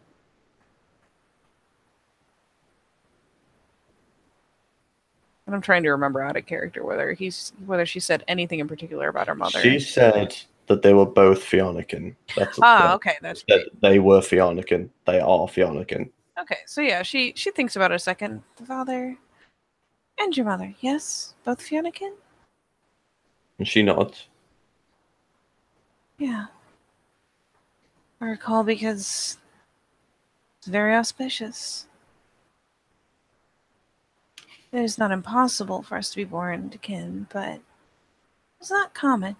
And I'm trying to remember out of character whether she said anything in particular about her She mother. said that they were both Fionnekin. That's Okay, that's that great. they were Fionnekin. They are Fionnekin. Okay, so yeah, she thinks about it a second. The father and your mother, yes? Both Fionnekin? And she nods. Yeah. I recall because it's very auspicious. It is not impossible for us to be born to kin, but it's not common.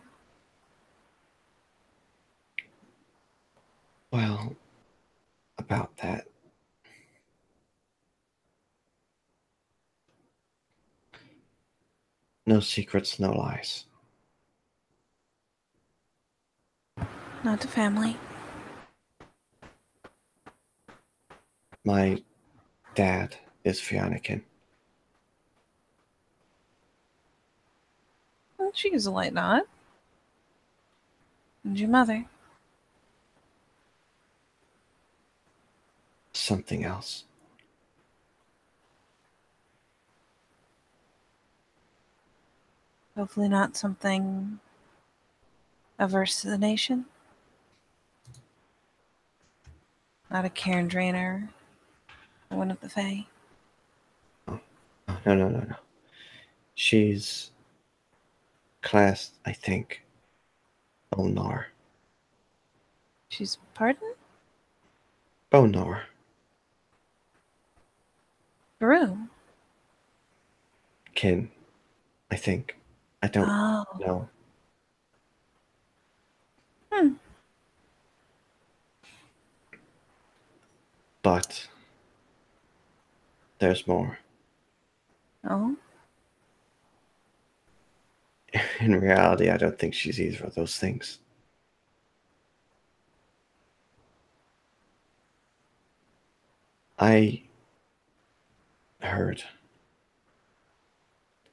Well, about that. No secrets, no lies. Not to family. My dad is Fionnekin. Well, she gives a light nod. And your mother. Something else. Hopefully not something averse to the nation. Not a Cairn Drainer. Or one of the Fae. No, no. She's classed, I think, Bonar. She's pardon? Bonar. Baru. Kin, I think. I don't Oh. know. Hmm. But there's more. Oh. In reality, I don't think she's either of those things. I heard.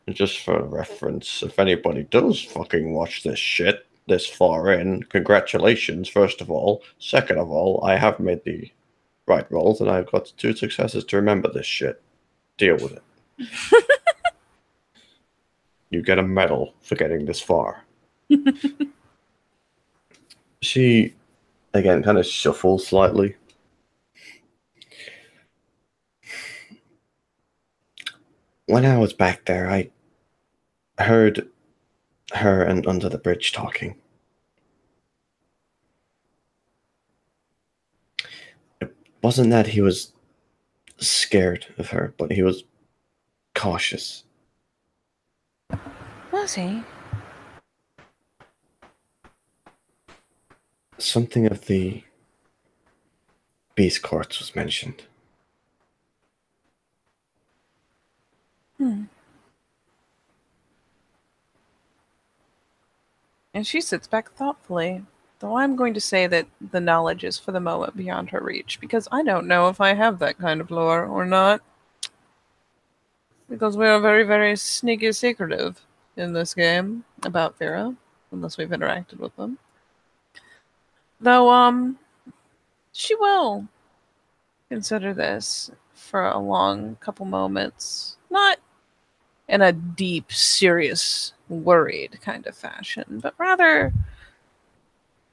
Just for reference, if anybody does fucking watch this shit this far in, congratulations, first of all. Second of all, I have made the right rolls and I've got 2 successes to remember this shit. Deal with it. You get a medal for getting this far. She, again, kind of shuffles slightly. When I was back there, I heard her and Under the Bridge talking. It wasn't that he was scared of her, but he was cautious. Was he? Something of the Beast Courts was mentioned. Hmm. And she sits back thoughtfully. Though I'm going to say that the knowledge is for the moment beyond her reach, because I don't know if I have that kind of lore or not. Because we are very, very sneaky secretive in this game about Vera. unless we've interacted with them. Though, she will consider this for a long couple moments. Not in a deep, serious, worried kind of fashion, but rather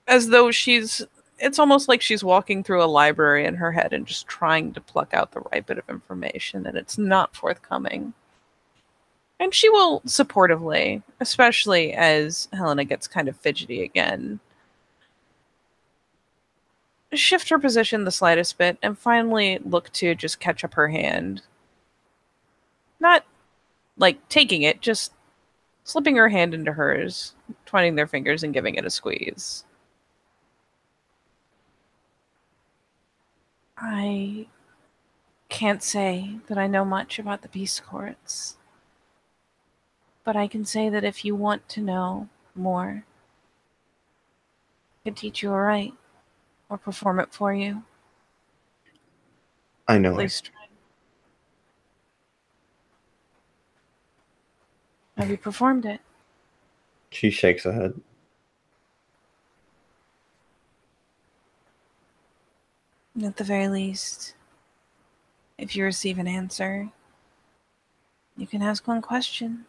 as though it's almost like she's walking through a library in her head and just trying to pluck out the right bit of information, and it's not forthcoming. And she will supportively, especially as Helena gets kind of fidgety again, shift her position the slightest bit and finally look to just catch up her hand. Not like taking it, just slipping her hand into hers, twining their fingers and giving it a squeeze. I can't say that I know much about the Beast Courts, but I can say that if you want to know more, I can teach you a rite or perform it for you. I know At it. least try. Have you performed it? She shakes her head. At the very least, if you receive an answer, you can ask one question.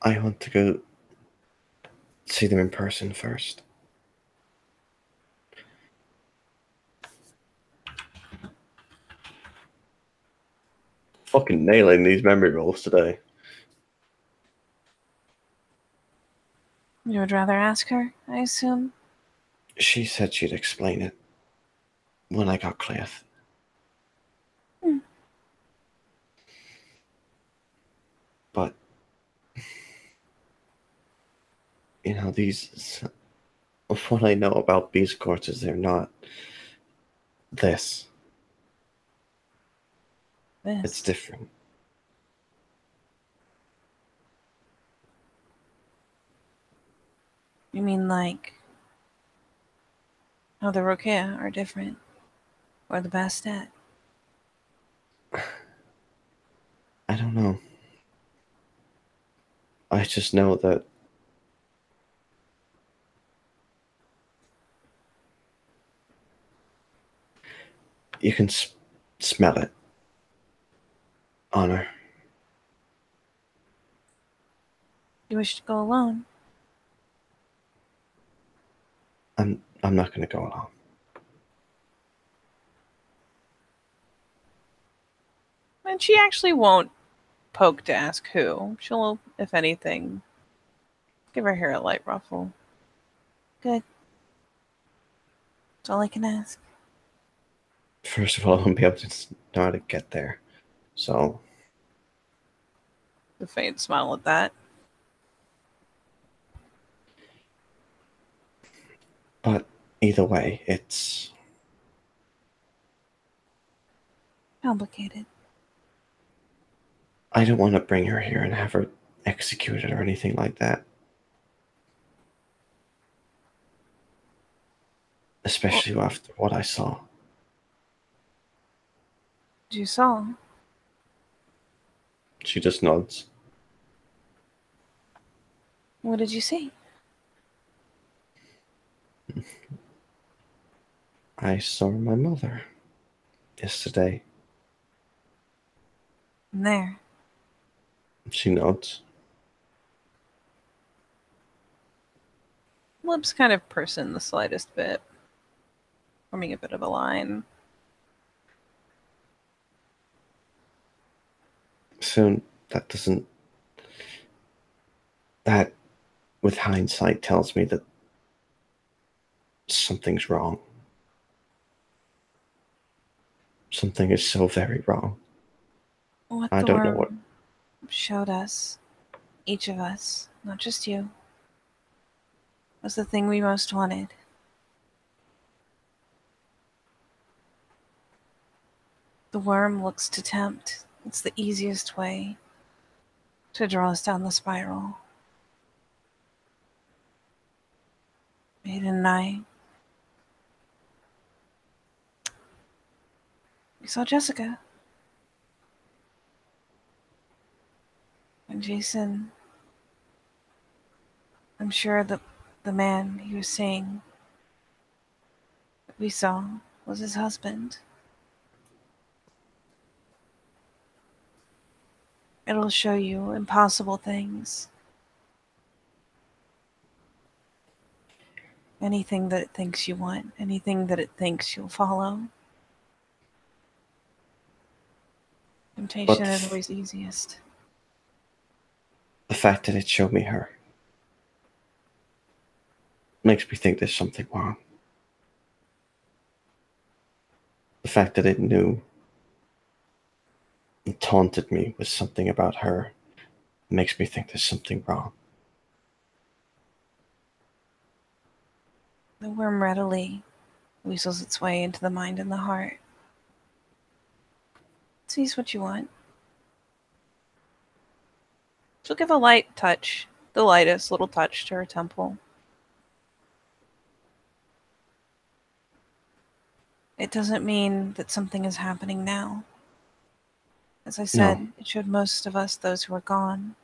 I want to go see them in person first. Fucking nailing these memory rolls today. You would rather ask her, I assume? She said she'd explain it when I got Cliff. But, these. What I know about Beast Courts is they're not this. This. It's different. You mean like how the Rokea are different? Or the Bastet? I don't know. I just know that you can smell it on her. You wish to go alone? I'm not going to go along. And she actually won't poke to ask who. She'll, if anything, give her hair a light ruffle. Good. That's all I can ask. First of all, I won't be able to know how to get there. So, The faint smile at that. but either way, it's. Complicated. I don't want to bring her here and have her executed or anything like that. Especially after what I saw. You saw? She just nods. What did you see? I saw my mother yesterday. There. She nods. Lips kind of purse in the slightest bit, forming a bit of a line. Soon, that doesn't. That, with hindsight, tells me that something's wrong. Something is so very wrong. What I the don't know what. worm showed us, each of us, not just you, was the thing we most wanted. The worm looks to tempt. It's the easiest way to draw us down the spiral. Maiden and I, we saw Jessica. And Jason, I'm sure the man he was seeing, that we saw, was his husband. It'll show you impossible things. Anything that it thinks you want, anything that it thinks you'll follow. Temptation is always easiest. The fact that it showed me her makes me think there's something wrong. The fact that it knew and taunted me with something about her makes me think there's something wrong. The worm readily weasels its way into the mind and the heart. It sees what you want. She'll give a light touch, the lightest little touch to her temple. It doesn't mean that something is happening now. As I said, No. It showed most of us those who are gone.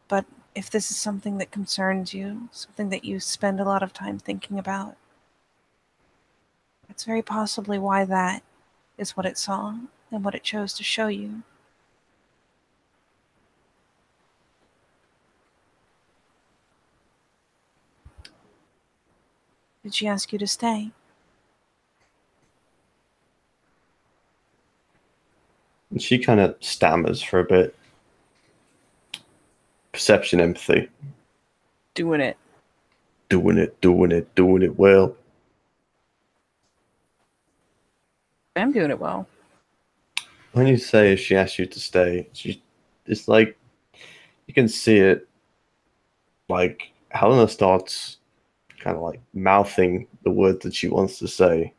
But if this is something that concerns you, something that you spend a lot of time thinking about, that's very possibly why that is what it saw and what it chose to show you. Did she ask you to stay? And she kind of stammers for a bit. Perception, empathy. Doing it. Doing it well. I'm doing it well. When you say she asked you to stay, it's like you can see it. Like Helena starts kind of like mouthing the words that she wants to say,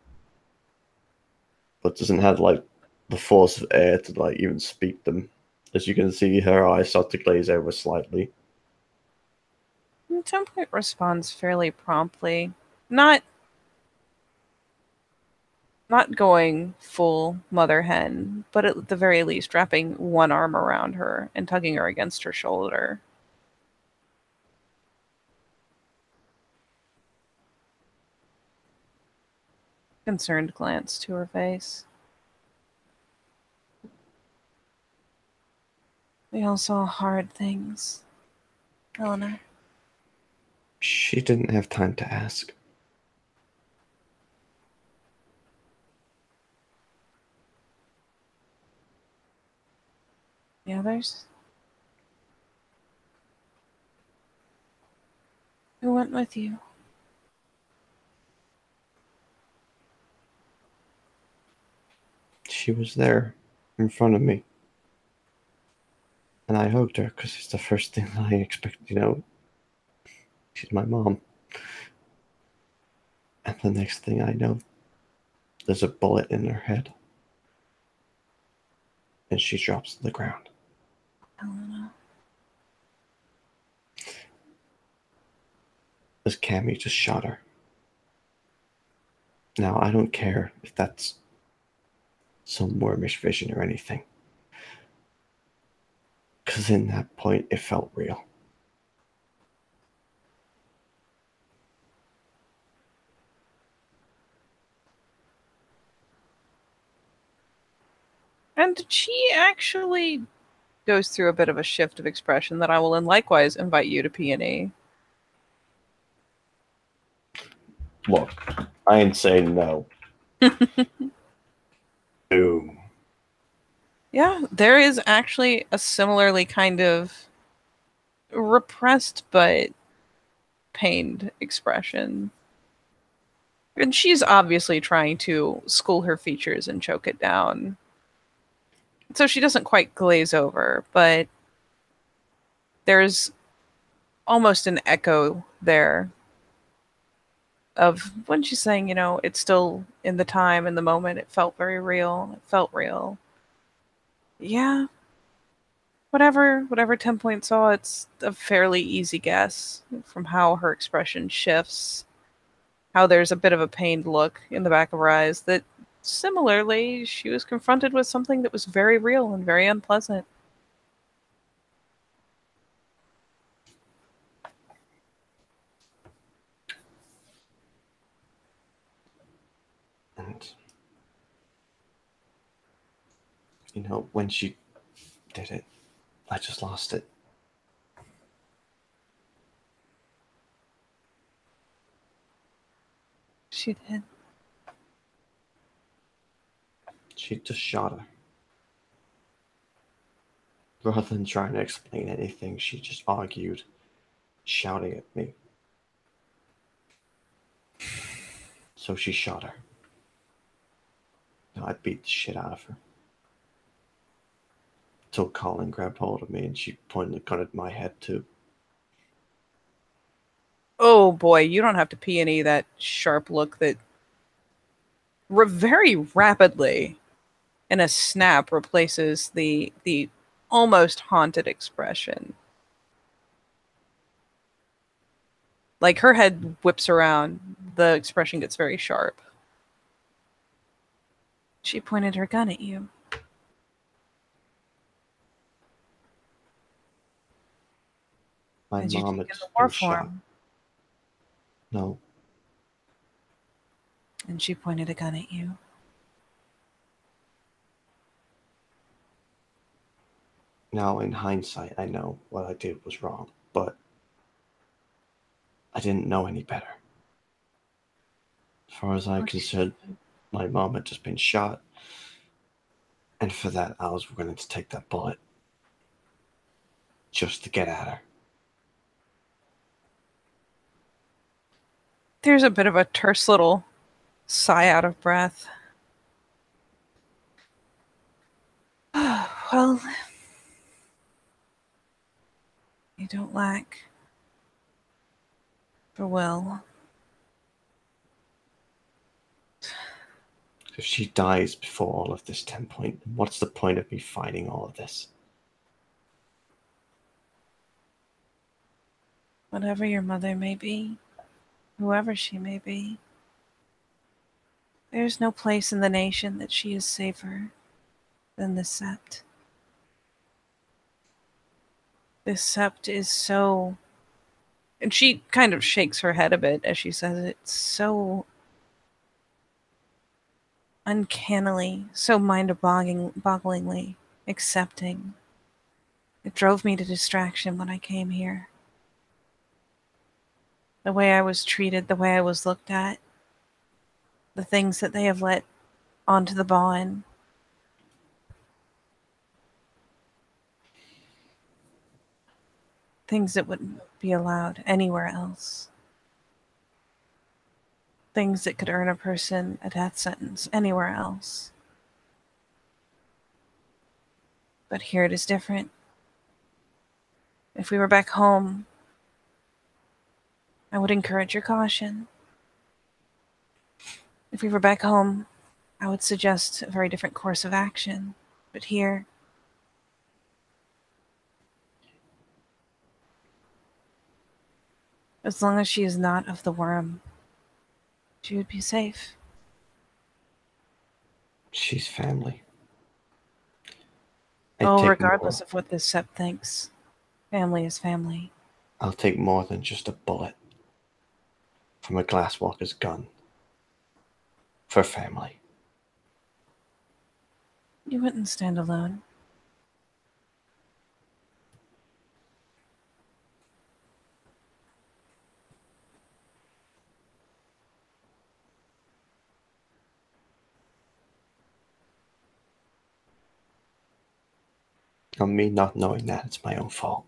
but doesn't have like the force of air to like even speak them. As you can see, her eyes start to glaze over slightly. And Template responds fairly promptly. Not going full mother hen, but at the very least wrapping one arm around her and tugging her against her shoulder. Concerned glance to her face. We all saw hard things, Helena. She didn't have time to ask. The others? Who went with you? She was there in front of me. And I hugged her because it's the first thing that I expect, she's my mom. And the next thing I know, there's a bullet in her head. And she drops to the ground. Helena. As Cammy just shot her. Now, I don't care if that's some wormish vision or anything. Because in that point, it felt real. And she actually goes through a bit of a shift of expression that I will then likewise invite you to P&E. Look, I ain't saying no. Boom. Yeah, there is actually a similarly kind of repressed but pained expression. And she's obviously trying to school her features and choke it down. So she doesn't quite glaze over, but there's almost an echo there of when she's saying, it's still in the time, in the moment, it felt very real. It felt real. Yeah. Whatever 10 Point saw, it's a fairly easy guess from how her expression shifts, how there's a bit of a pained look in the back of her eyes, that similarly, she was confronted with something that was very real and very unpleasant. when she did it, I just lost it. She did. She just shot her. Rather than trying to explain anything, she just argued, shouting at me. So she shot her. I beat the shit out of her. Till Colin grabbed hold of me and she pointed the gun at my head too. Oh boy, you don't have to pee any of that sharp look that very rapidly in a snap replaces the almost haunted expression. Like her head whips around, the expression gets very sharp. She pointed her gun at you. My Had you mom had taken the just war been shot. form? No. And she pointed a gun at you. Now, in hindsight, I know what I did was wrong, but I didn't know any better. As far as I'm concerned, my mom had just been shot, and for that, I was willing to take that bullet just to get at her. There's a bit of a terse little sigh out of breath. Well, you don't lack for will. If she dies before all of this 10 point, what's the point of me fighting all of this? Whatever your mother may be, whoever she may be, there's no place in the nation that she is safer than the Sept. This Sept is so... And she kind of shakes her head a bit as she says it. So uncannily, so mind-bogglingly accepting. It drove me to distraction when I came here. The way I was treated, the way I was looked at, the things that they have let onto the bond. Things that wouldn't be allowed anywhere else. Things that could earn a person a death sentence anywhere else. But here it is different. If we were back home, I would encourage your caution. If we were back home, I would suggest a very different course of action. But here, as long as she is not of the worm, she would be safe. She's family. Regardless of what this Sept thinks, family is family. I'll take more than just a bullet from a glasswalker's gun for family. You wouldn't stand alone. On me not knowing that, it's my own fault.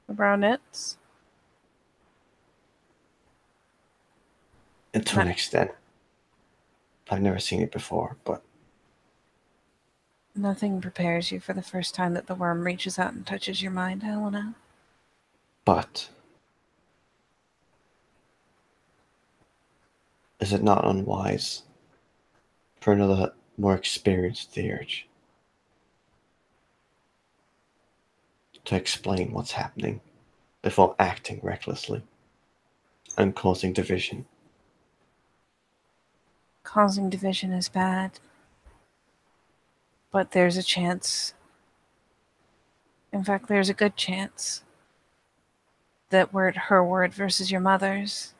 The brownettes? And to an extent. I've never seen it before, but... Nothing prepares you for the first time that the worm reaches out and touches your mind, Helena. But... is it not unwise for another more experienced theurge to explain what's happening before acting recklessly and causing division? Causing division is bad. But there's a chance. In fact, there's a good chance that were it her word versus your mother's,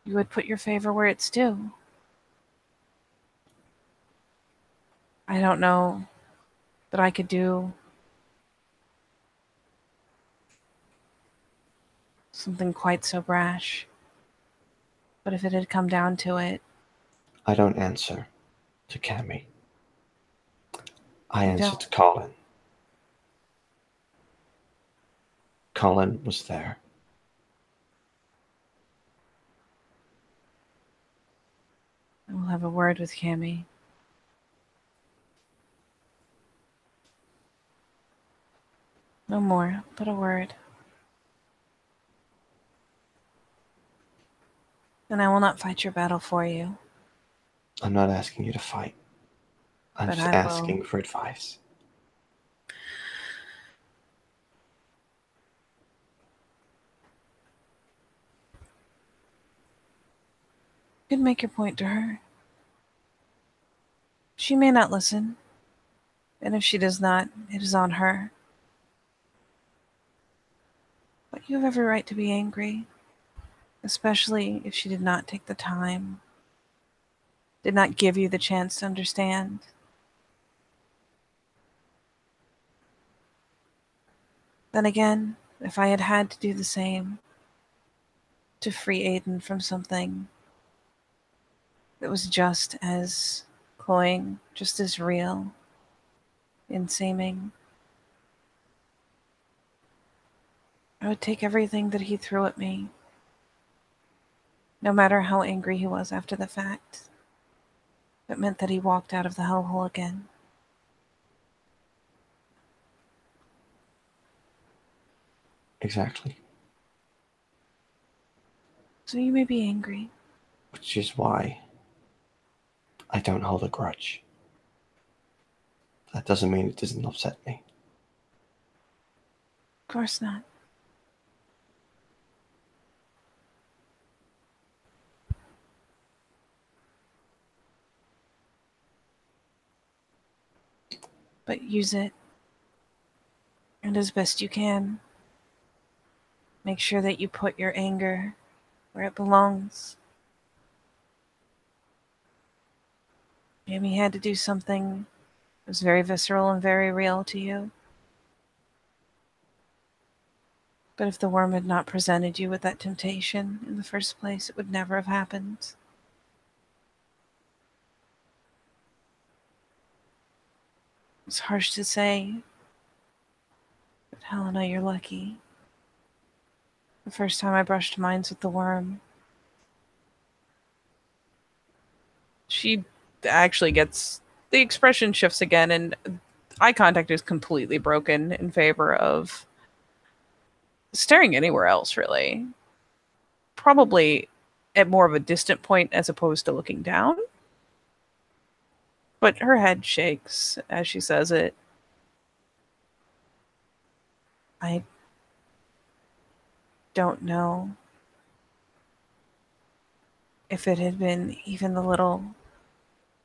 you would put your favor where it's due. I don't know that I could do something quite so brash. But if it had come down to it, I don't answer to Cammy. I you answer don't. to Colin. Colin was there. I will have a word with Cammy. No more, but a word. And I will not fight your battle for you, I'm not asking you to fight. I'm but just I will. asking for advice. You can make your point to her. She may not listen, and if she does not, it is on her. But you have every right to be angry, especially if she did not take the time, did not give you the chance to understand. Then again, if I had had to do the same to free Aiden from something that was just as cloying, just as real in seeming, I would take everything that he threw at me, no matter how angry he was after the fact. If it meant that he walked out of the hellhole again. Exactly. So you may be angry. Which is why I don't hold a grudge. That doesn't mean it doesn't upset me. Of course not. But use it, and as best you can, make sure that you put your anger where it belongs. Amy had to do something that was very visceral and very real to you. But if the worm had not presented you with that temptation in the first place, it would never have happened. It's harsh to say, but Helena, you're lucky. The first time I brushed minds with the worm, she actually gets the expression shifts again, and eye contact is completely broken in favor of staring anywhere else, really. Probably at more of a distant point as opposed to looking down. But her head shakes as she says it. I don't know if it had been even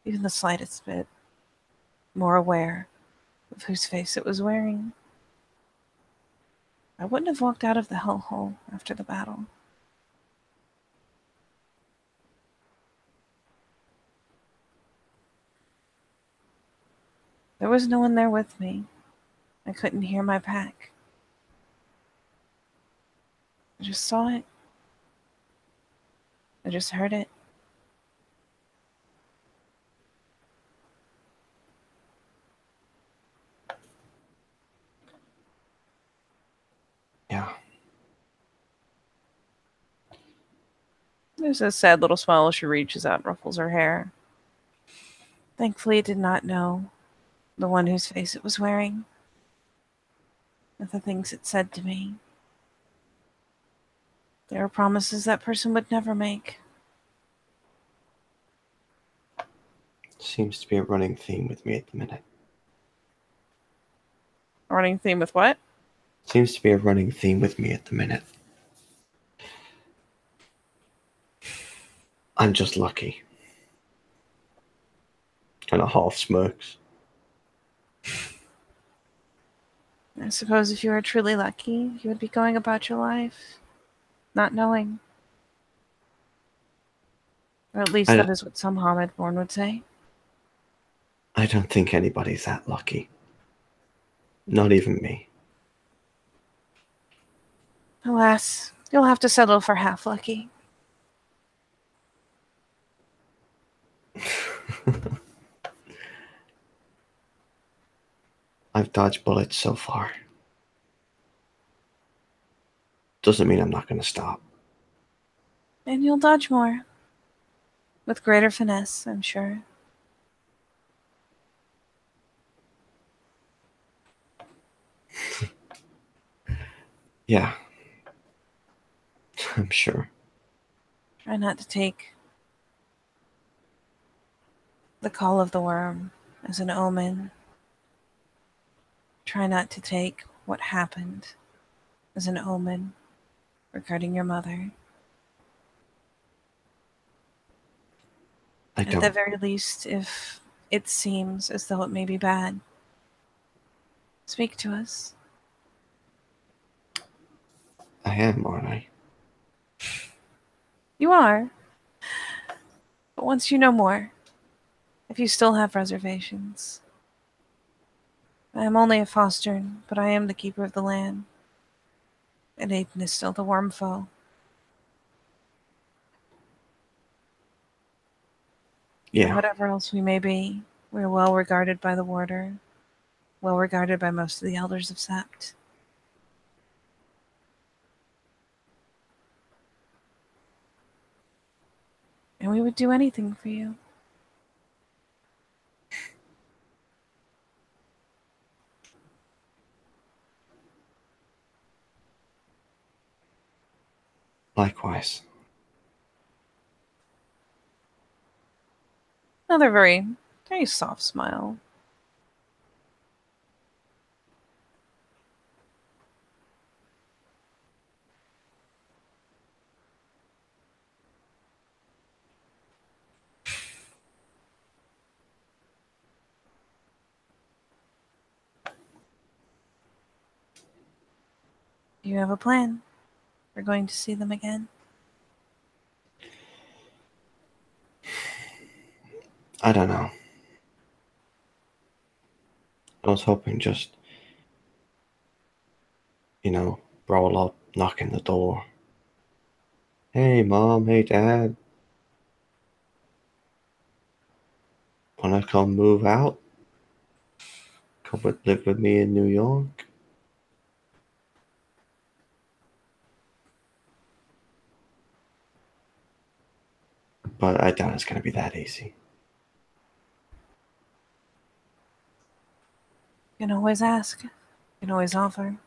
even the slightest bit more aware of whose face it was wearing, I wouldn't have walked out of the hellhole after the battle. There was no one there with me. I couldn't hear my pack. I just saw it. I just heard it. Yeah. There's a sad little smile as she reaches out and ruffles her hair. Thankfully, it did not know the one whose face it was wearing, and the things it said to me. They were promises that person would never make. Seems to be a running theme with me at the minute. A running theme with what? Seems to be a running theme with me at the minute. I'm just lucky. Kind of half smirks. I suppose if you were truly lucky, you would be going about your life, not knowing. Or at least I that know. is what some Hamid born would say. I don't think anybody's that lucky. Not even me. Alas, you'll have to settle for half lucky. I've dodged bullets so far. Doesn't mean I'm not going to stop. And you'll dodge more. With greater finesse, I'm sure. Yeah, I'm sure. Try not to take the call of the worm as an omen. Try not to take what happened as an omen regarding your mother. I At the don't. very least, if it seems as though it may be bad, speak to us. I am, aren't I? You are. But once you know more, if you still have reservations, I am only a foster, but I am the keeper of the land. And Aiden is still the worm foe. And Yeah, whatever else we may be, we are well regarded by the warder, well regarded by most of the elders of Sept. And we would do anything for you. likewise. Another very, very soft smile. Do you have a plan? We're going to see them again. I don't know. I was hoping just, roll up, knocking the door. Hey, Mom. Hey, Dad. Wanna come move out? Live with me in New York? But I doubt it's going to be that easy. You can always ask. You can always offer.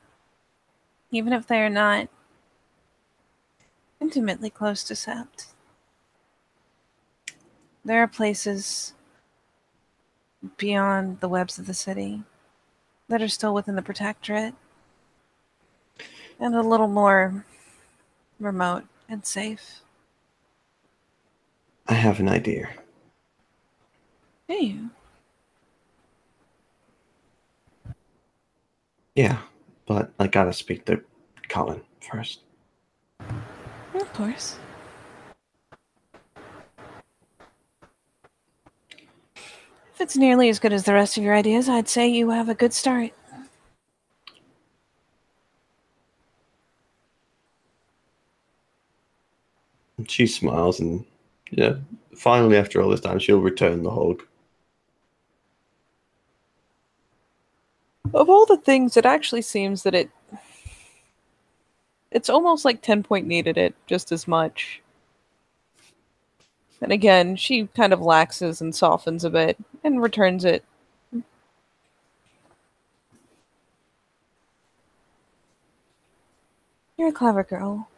Even if they are not intimately close to Sept. There are places beyond the webs of the city that are still within the protectorate and a little more remote and safe. I have an idea. Do you? Yeah, but I gotta speak to Colin first. Of course. If it's nearly as good as the rest of your ideas, I'd say you have a good start. And she smiles and, yeah, finally, after all this time, she'll return the hug. Of all the things, it actually seems that it's almost like 10 Point needed it just as much. And again, she kind of laxes and softens a bit and returns it. You're a clever girl.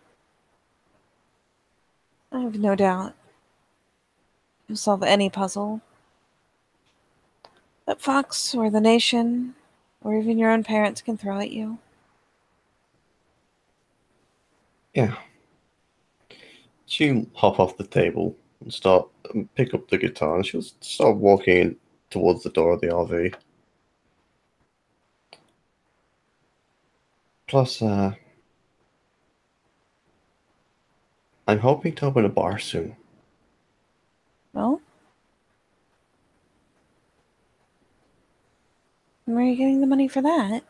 I have no doubt you'll solve any puzzle that Fox or the nation or even your own parents can throw at you. Yeah. She'll hop off the table and start pick up the guitar, and she'll start walking towards the door of the RV. Plus, I'm hoping to open a bar soon. Well, Where are you getting the money for that?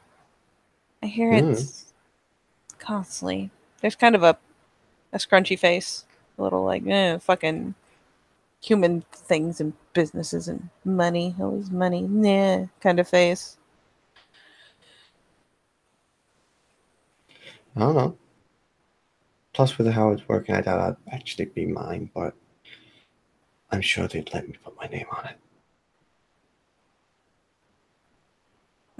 I hear Hmm. it's costly. There's kind of a scrunchy face. A little like, fucking human things and businesses and money. Always money. Nah, kind of face. I don't know. Plus, with how it's working, I doubt I'd actually be mine, but I'm sure they'd let me put my name on it.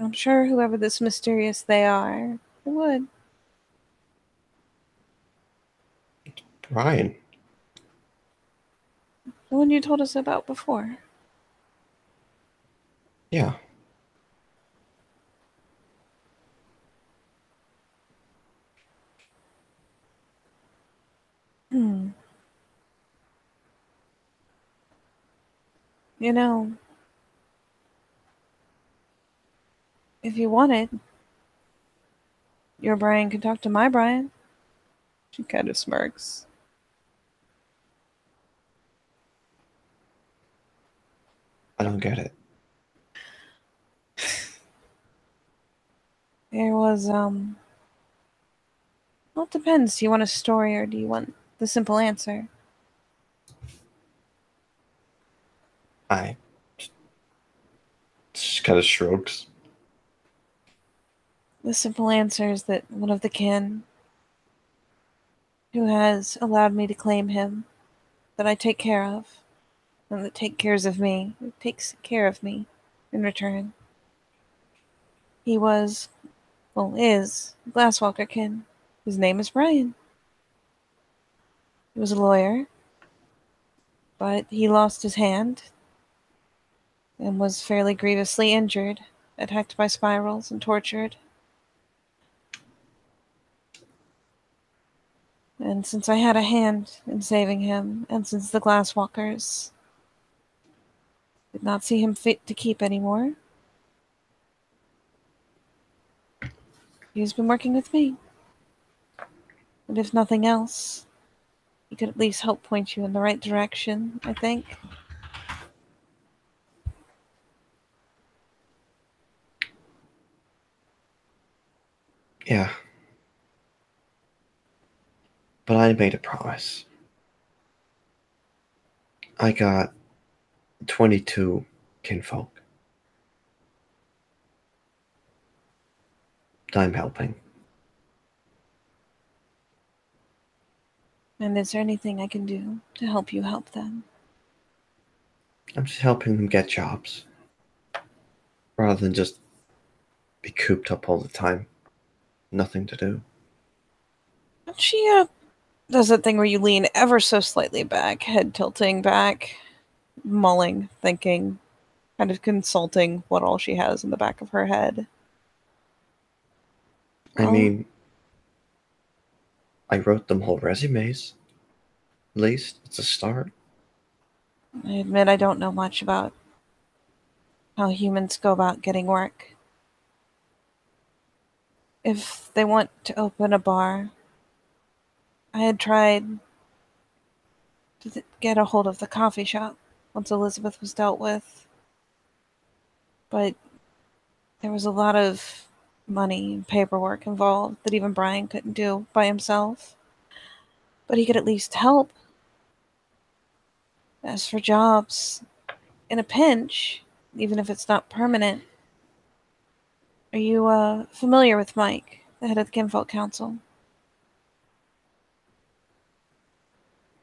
I'm sure whoever this mysterious they are, they would. Brian. The one you told us about before. Yeah. Hmm. You know, if you wanted, your Brian could talk to my Brian. She kind of smirks. I don't get it. There was, well, it depends. Do you want a story or do you want the simple answer? I just kind of shrugs. The simple answer is that one of the kin who has allowed me to claim him, that I take care of, and that takes care of me in return. He was, well, is, Glasswalker kin. His name is Brian. He was a lawyer, but he lost his hand and was fairly grievously injured, attacked by spirals and tortured. And since I had a hand in saving him, and since the Glasswalkers did not see him fit to keep anymore, he's been working with me. And if nothing else, he could at least help point you in the right direction, I think. Yeah. But I made a promise. I got 22 kinfolk. I'm helping. And is there anything I can do to help you help them? I'm just helping them get jobs rather than just be cooped up all the time. Nothing to do. She does that thing where you lean ever so slightly back, head tilting back, mulling, thinking, kind of consulting what all she has in the back of her head. I Well, mean, I wrote them whole resumes. At least it's a start. I admit I don't know much about how humans go about getting work. If they want to open a bar, I had tried to get a hold of the coffee shop once Elizabeth was dealt with, but there was a lot of money and paperwork involved that even Brian couldn't do by himself. But he could at least help. As for jobs, in a pinch, even if it's not permanent, are you familiar with Mike, the head of the Kinfolk Council?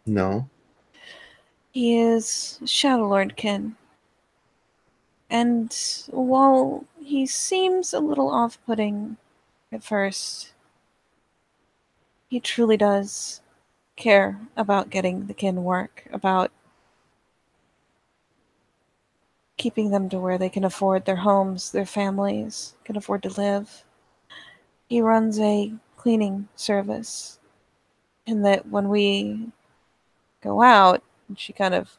No. He is Shadowlord kin, and while he seems a little off-putting at first, he truly does care about getting the kin work, about keeping them to where they can afford their homes, their families, can afford to live. He runs a cleaning service, and that when we go out, and she kind of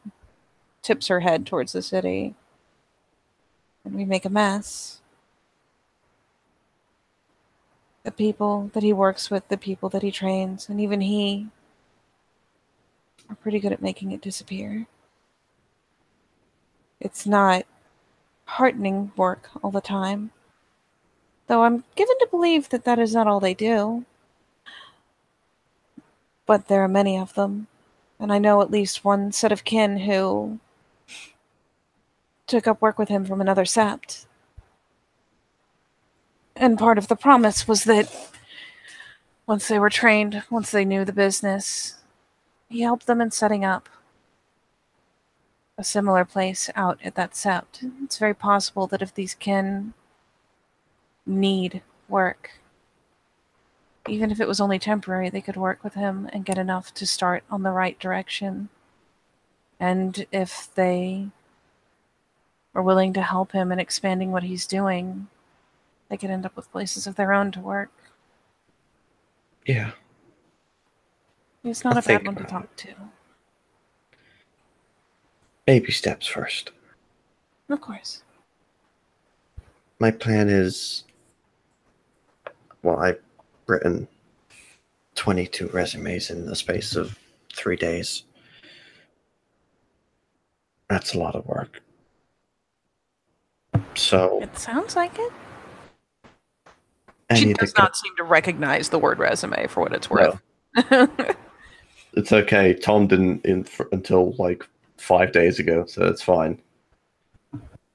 tips her head towards the city, and we make a mess, the people that he works with, the people that he trains, and even he are pretty good at making it disappear. It's not heartening work all the time. Though I'm given to believe that that is not all they do. But there are many of them, and I know at least one set of kin who took up work with him from another sept. And part of the promise was that once they were trained, once they knew the business, he helped them in setting up a similar place out at that sept. It's very possible that if these kin need work, even if it was only temporary, they could work with him and get enough to start on the right direction. And if they are willing to help him in expanding what he's doing, they could end up with places of their own to work. Yeah. He's not I'll a bad think one to about talk to. baby steps first. Of course. My plan is, well, I've written 22 resumes in the space of 3 days. That's a lot of work. So It sounds like it. I She need to does go. not seem to recognize the word resume for what it's worth. No, it's okay. Tom didn't until like 5 days ago, so it's fine.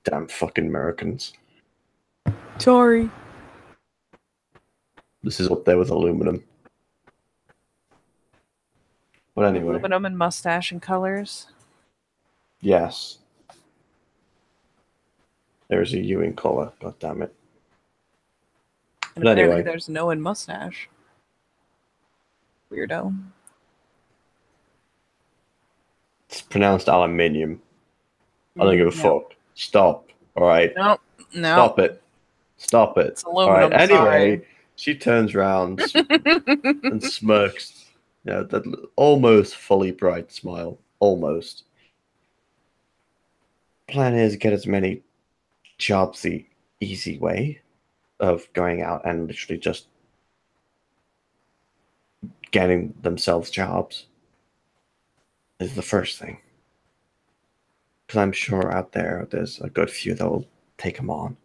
Damn fucking Americans. Sorry. This is up there with aluminum. But anyway, Aluminum and mustache and colors. yes. There's a U in color. God damn it. And But apparently anyway, there's no in mustache. Weirdo. it's pronounced aluminium. I don't give a No. fuck. Stop. All right. No. No. Stop it. Stop it. It's All right. aluminum, sorry. Anyway, she turns around and smirks. You know, that almost fully bright smile. Almost. Plan is get as many jobs the easy way of going out and literally just getting themselves jobs is the first thing. Because I'm sure out there's a good few that will take them on.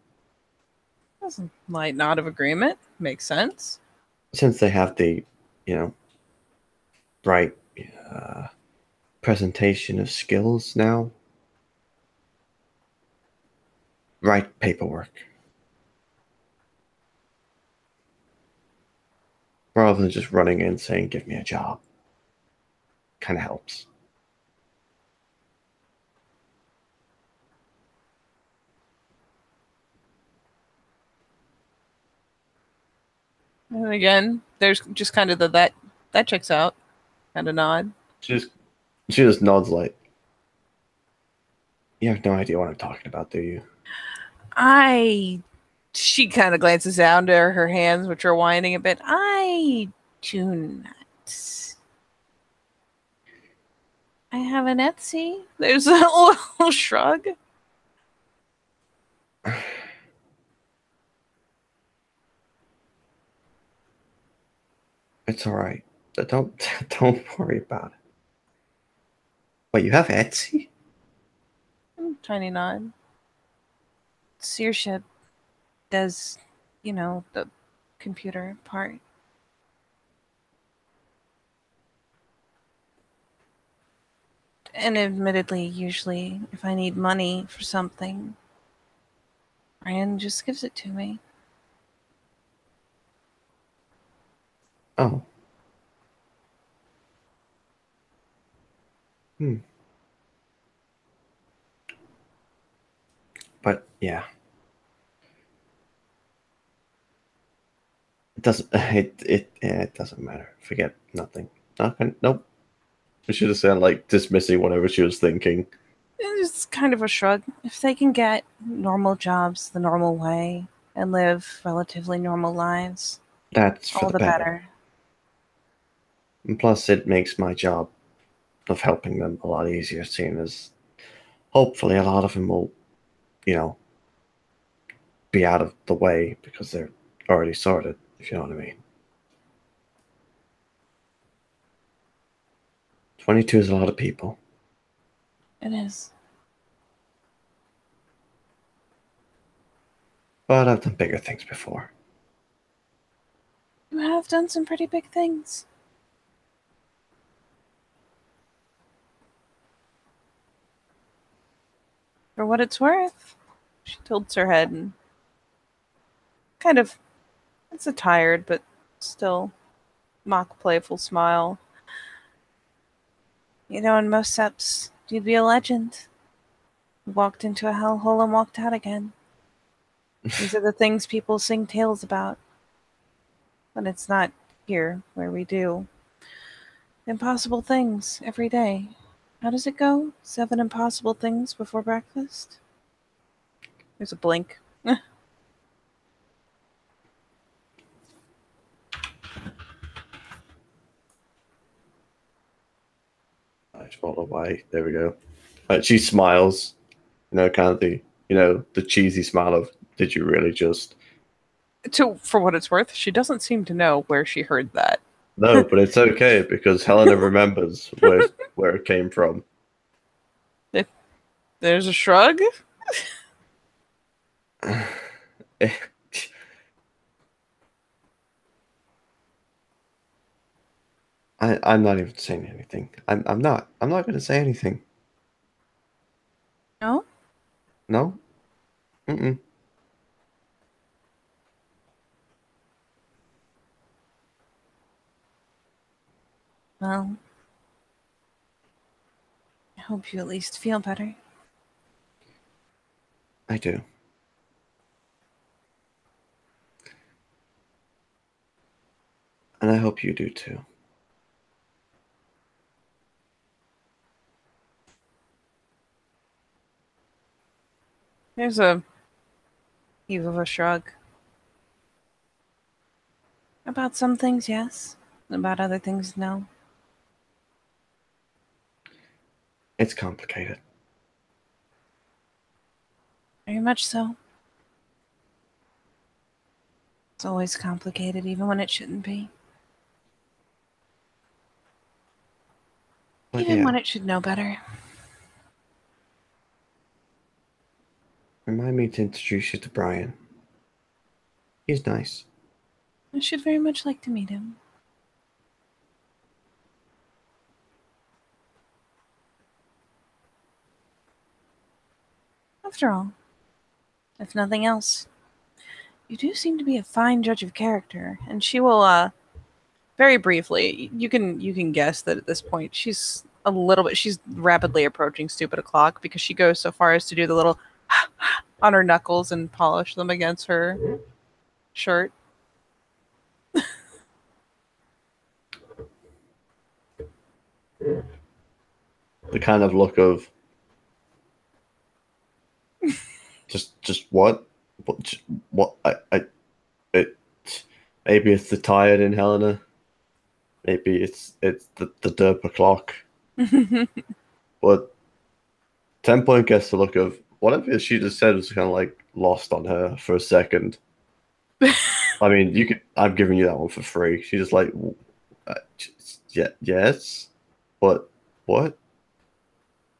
That's a light nod of agreement. Makes sense. Since they have the, you know, right presentation of skills now, right paperwork. Rather than just running in saying, give me a job. Kind of helps. And again, there's just kind of that checks out kind of nod. She just nods like, you have no idea what I'm talking about, do you? She kind of glances down to her hands, which are whining a bit. I do not. I have an Etsy. There's a little shrug. It's all right. Don't worry about it. Wait, you have Etsy? Tiny nod. Searship does, the computer part. And admittedly, usually, if I need money for something, Ryan just gives it to me. Oh. Hmm. But yeah. It doesn't it doesn't matter. Forget nothing. Nothing. Nope. I should have sounded like dismissing whatever she was thinking. It's kind of a shrug. If they can get normal jobs the normal way and live relatively normal lives, That's for all the the better. better. And plus, it makes my job of helping them a lot easier, seeing as hopefully a lot of them will, you know, be out of the way because they're already sorted, if you know what I mean. 22 is a lot of people. It is. but I've done bigger things before. You have done some pretty big things. For what it's worth, she tilts her head and kind of, it's a tired but still mock playful smile. You know, in most seps, you'd be a legend. You walked into a hellhole and walked out again. These are the things people sing tales about. When it's not here where we do. Impossible things every day. How does it go? 7 impossible things before breakfast? There's a blink. I just roll away. There we go. She smiles, kind of the cheesy smile of, did you really just? For what it's worth, she doesn't seem to know where she heard that. No, but it's okay because Helena remembers where it came from. There's a shrug. I'm not even saying anything. I'm not. I'm not going to say anything. No? No. Mm-mm. Well, I hope you at least feel better. I do. And I hope you do too. There's a heave of a shrug. About some things, yes. About other things, no. It's complicated. Very much so. It's always complicated, even when it shouldn't be. But Even yeah, when it should know better. remind me to introduce you to Brian. He's nice. I should very much like to meet him. After all, if nothing else, you do seem to be a fine judge of character, and she will very briefly, you can guess that at this point she's rapidly approaching stupid o'clock because she goes so far as to do the little on her knuckles and polish them against her shirt. The kind of look of just what it maybe it's the tired in Helena. Maybe it's the derp clock. But 10 Point gets the look of whatever she just said was kind of like lost on her for a second. I mean, you could. I'm giving you that one for free. She's just like, yeah, yes, but what?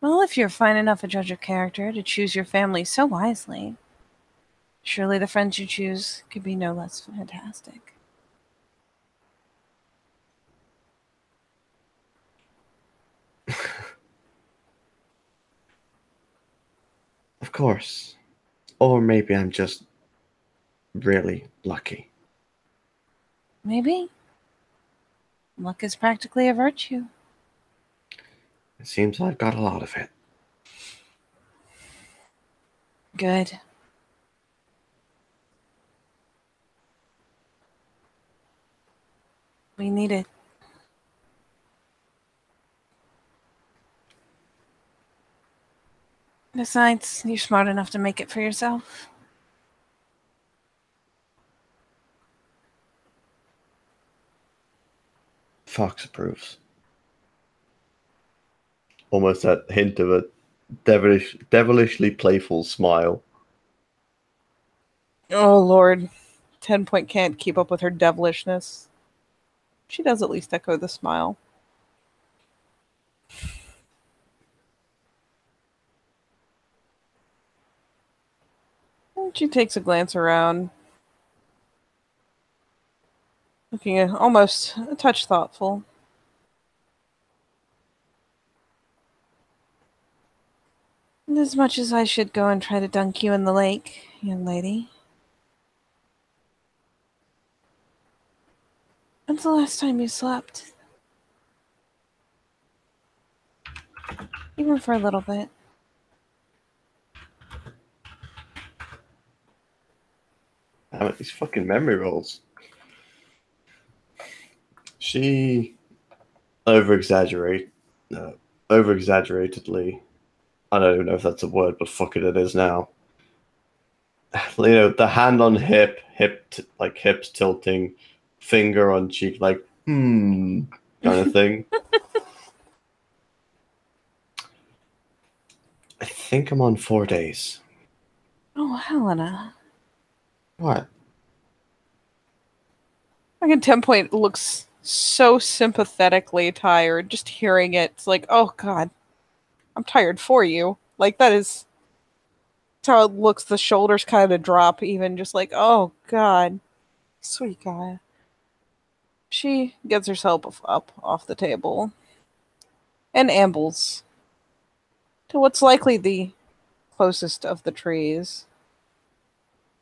Well, if you're fine enough a judge of character to choose your family so wisely, surely the friends you choose could be no less fantastic. Of course. Or maybe I'm just really lucky. Maybe. Luck is practically a virtue. It seems I've got a lot of it. Good. We need it. Besides, you're smart enough to make it for yourself. Fox approves. Almost that hint of a devilishly playful smile. Oh, Lord. 10 Point can't keep up with her devilishness. She does at least echo the smile. She takes a glance around, looking almost a touch thoughtful. And as much as I should go and try to dunk you in the lake, young lady. When's the last time you slept? Even for a little bit. Damn it, these fucking memory rolls. She over-exaggeratedly, I don't even know if that's a word, but fuck it, it is now. You know, the hand on like hips tilting, finger on cheek, like, kind of thing. I think I'm on 4 days. Oh, Helena. What? Fucking 10 Point looks so sympathetically tired. Just hearing it, it's like, oh god, I'm tired for you. Like, that's how it looks. The shoulders kind of drop, even just like, oh god, sweet guy. She gets herself up off the table and ambles to what's likely the closest of the trees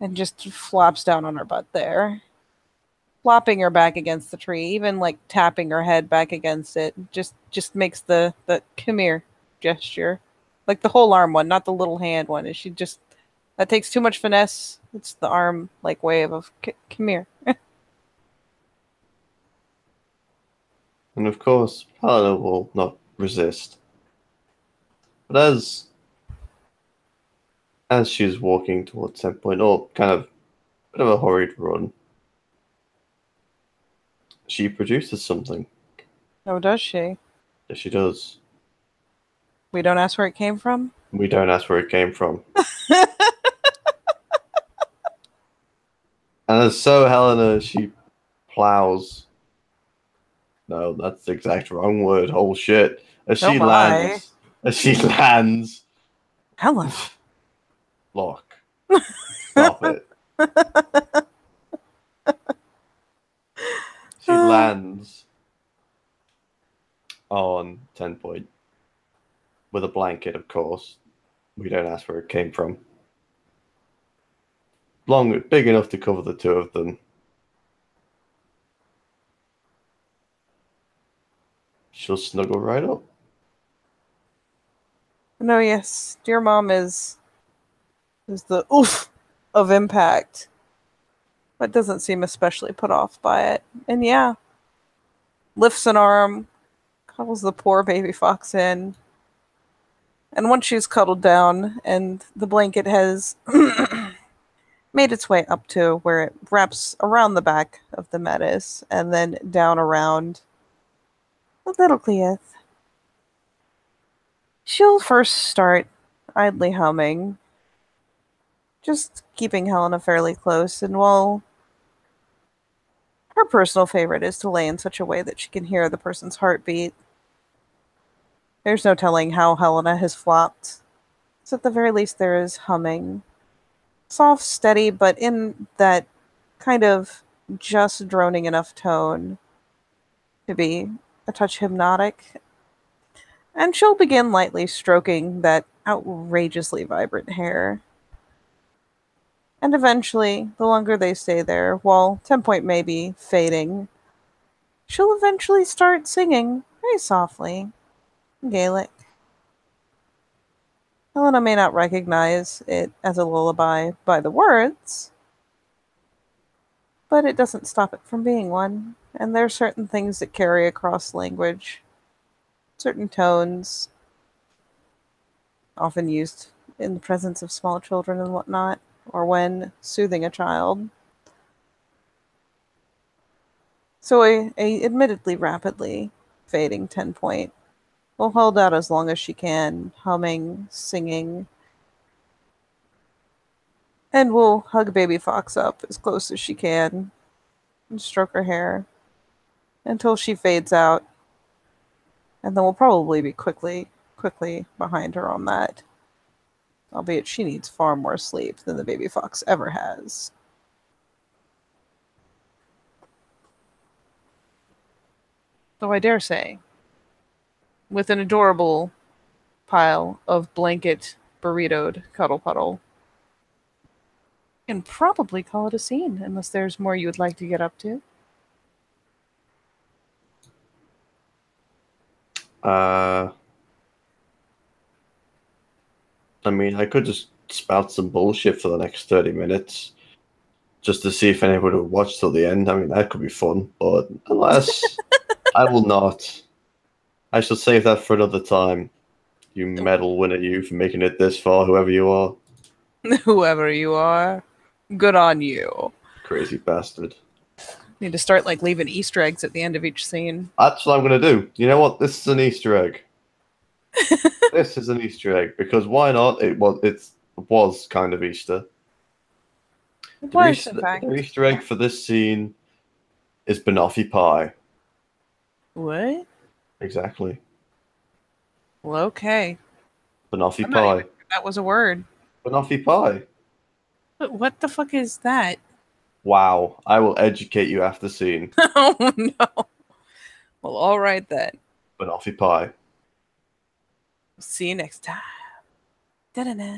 and just flops down on her butt there. Flopping her back against the tree, even like tapping her head back against it, just makes the come here gesture, like the whole arm one, not the little hand one. Is she just that takes too much finesse? It's the arm like wave of come here. And of course, Helena will not resist. But as she's walking towards that point, or kind of a bit of a hurried run, she produces something. Oh, does she? Yes, she does. We don't ask where it came from. We don't ask where it came from. And as so Helena, she plows. No, that's the exact wrong word. Oh shit. As Oh she my, lands. As she lands. Helena. Look. Stop it. She lands on 10 Point. With a blanket, of course. We don't ask where it came from. Big enough to cover the two of them. She'll snuggle right up. No, yes, dear mom is the oof of impact, but doesn't seem especially put off by it. And yeah, lifts an arm, cuddles the poor baby fox in. And once she's cuddled down and the blanket has made its way up to where it wraps around the back of the metis and then down around the little Cleeth, she'll first start idly humming, just keeping Helena fairly close. And while her personal favorite is to lay in such a way that she can hear the person's heartbeat, there's no telling how Helena has flopped. So at the very least, there is humming. Soft, steady, but in that kind of just droning enough tone to be a touch hypnotic. And she'll begin lightly stroking that outrageously vibrant hair. And eventually, the longer they stay there, while 10 Point may be fading, she'll eventually start singing very softly Gaelic. Helena may not recognize it as a lullaby by the words, but it doesn't stop it from being one. And there are certain things that carry across language, certain tones, often used in the presence of small children and whatnot, or when soothing a child. So a admittedly rapidly fading 10 Point will hold out as long as she can, humming, singing, and will hug baby fox up as close as she can and stroke her hair until she fades out, and then we'll probably be quickly behind her on that albeit she needs far more sleep than the baby fox ever has. Though I dare say, with an adorable pile of blanket burritoed cuddle puddle, you can probably call it a scene, unless there's more you would like to get up to. I mean, I could just spout some bullshit for the next 30 minutes just to see if anyone would watch till the end. I mean, that could be fun, but unless I will not. I shall save that for another time. You medal winner, you, for making it this far, whoever you are. Whoever you are, good on you. Crazy bastard. Need to start like leaving Easter eggs at the end of each scene. That's what I'm going to do. You know what? This is an Easter egg. This is an Easter egg, because why not? It was kind of Easter. It The was, in fact. Easter egg for this scene is banoffee pie. What? Exactly. Well, okay. Banoffee pie. That was a word. Banoffee pie. But what the fuck is that? Wow. I will educate you after scene. Oh no. Well, all right then. Banoffee pie. See you next time. Da-da-da.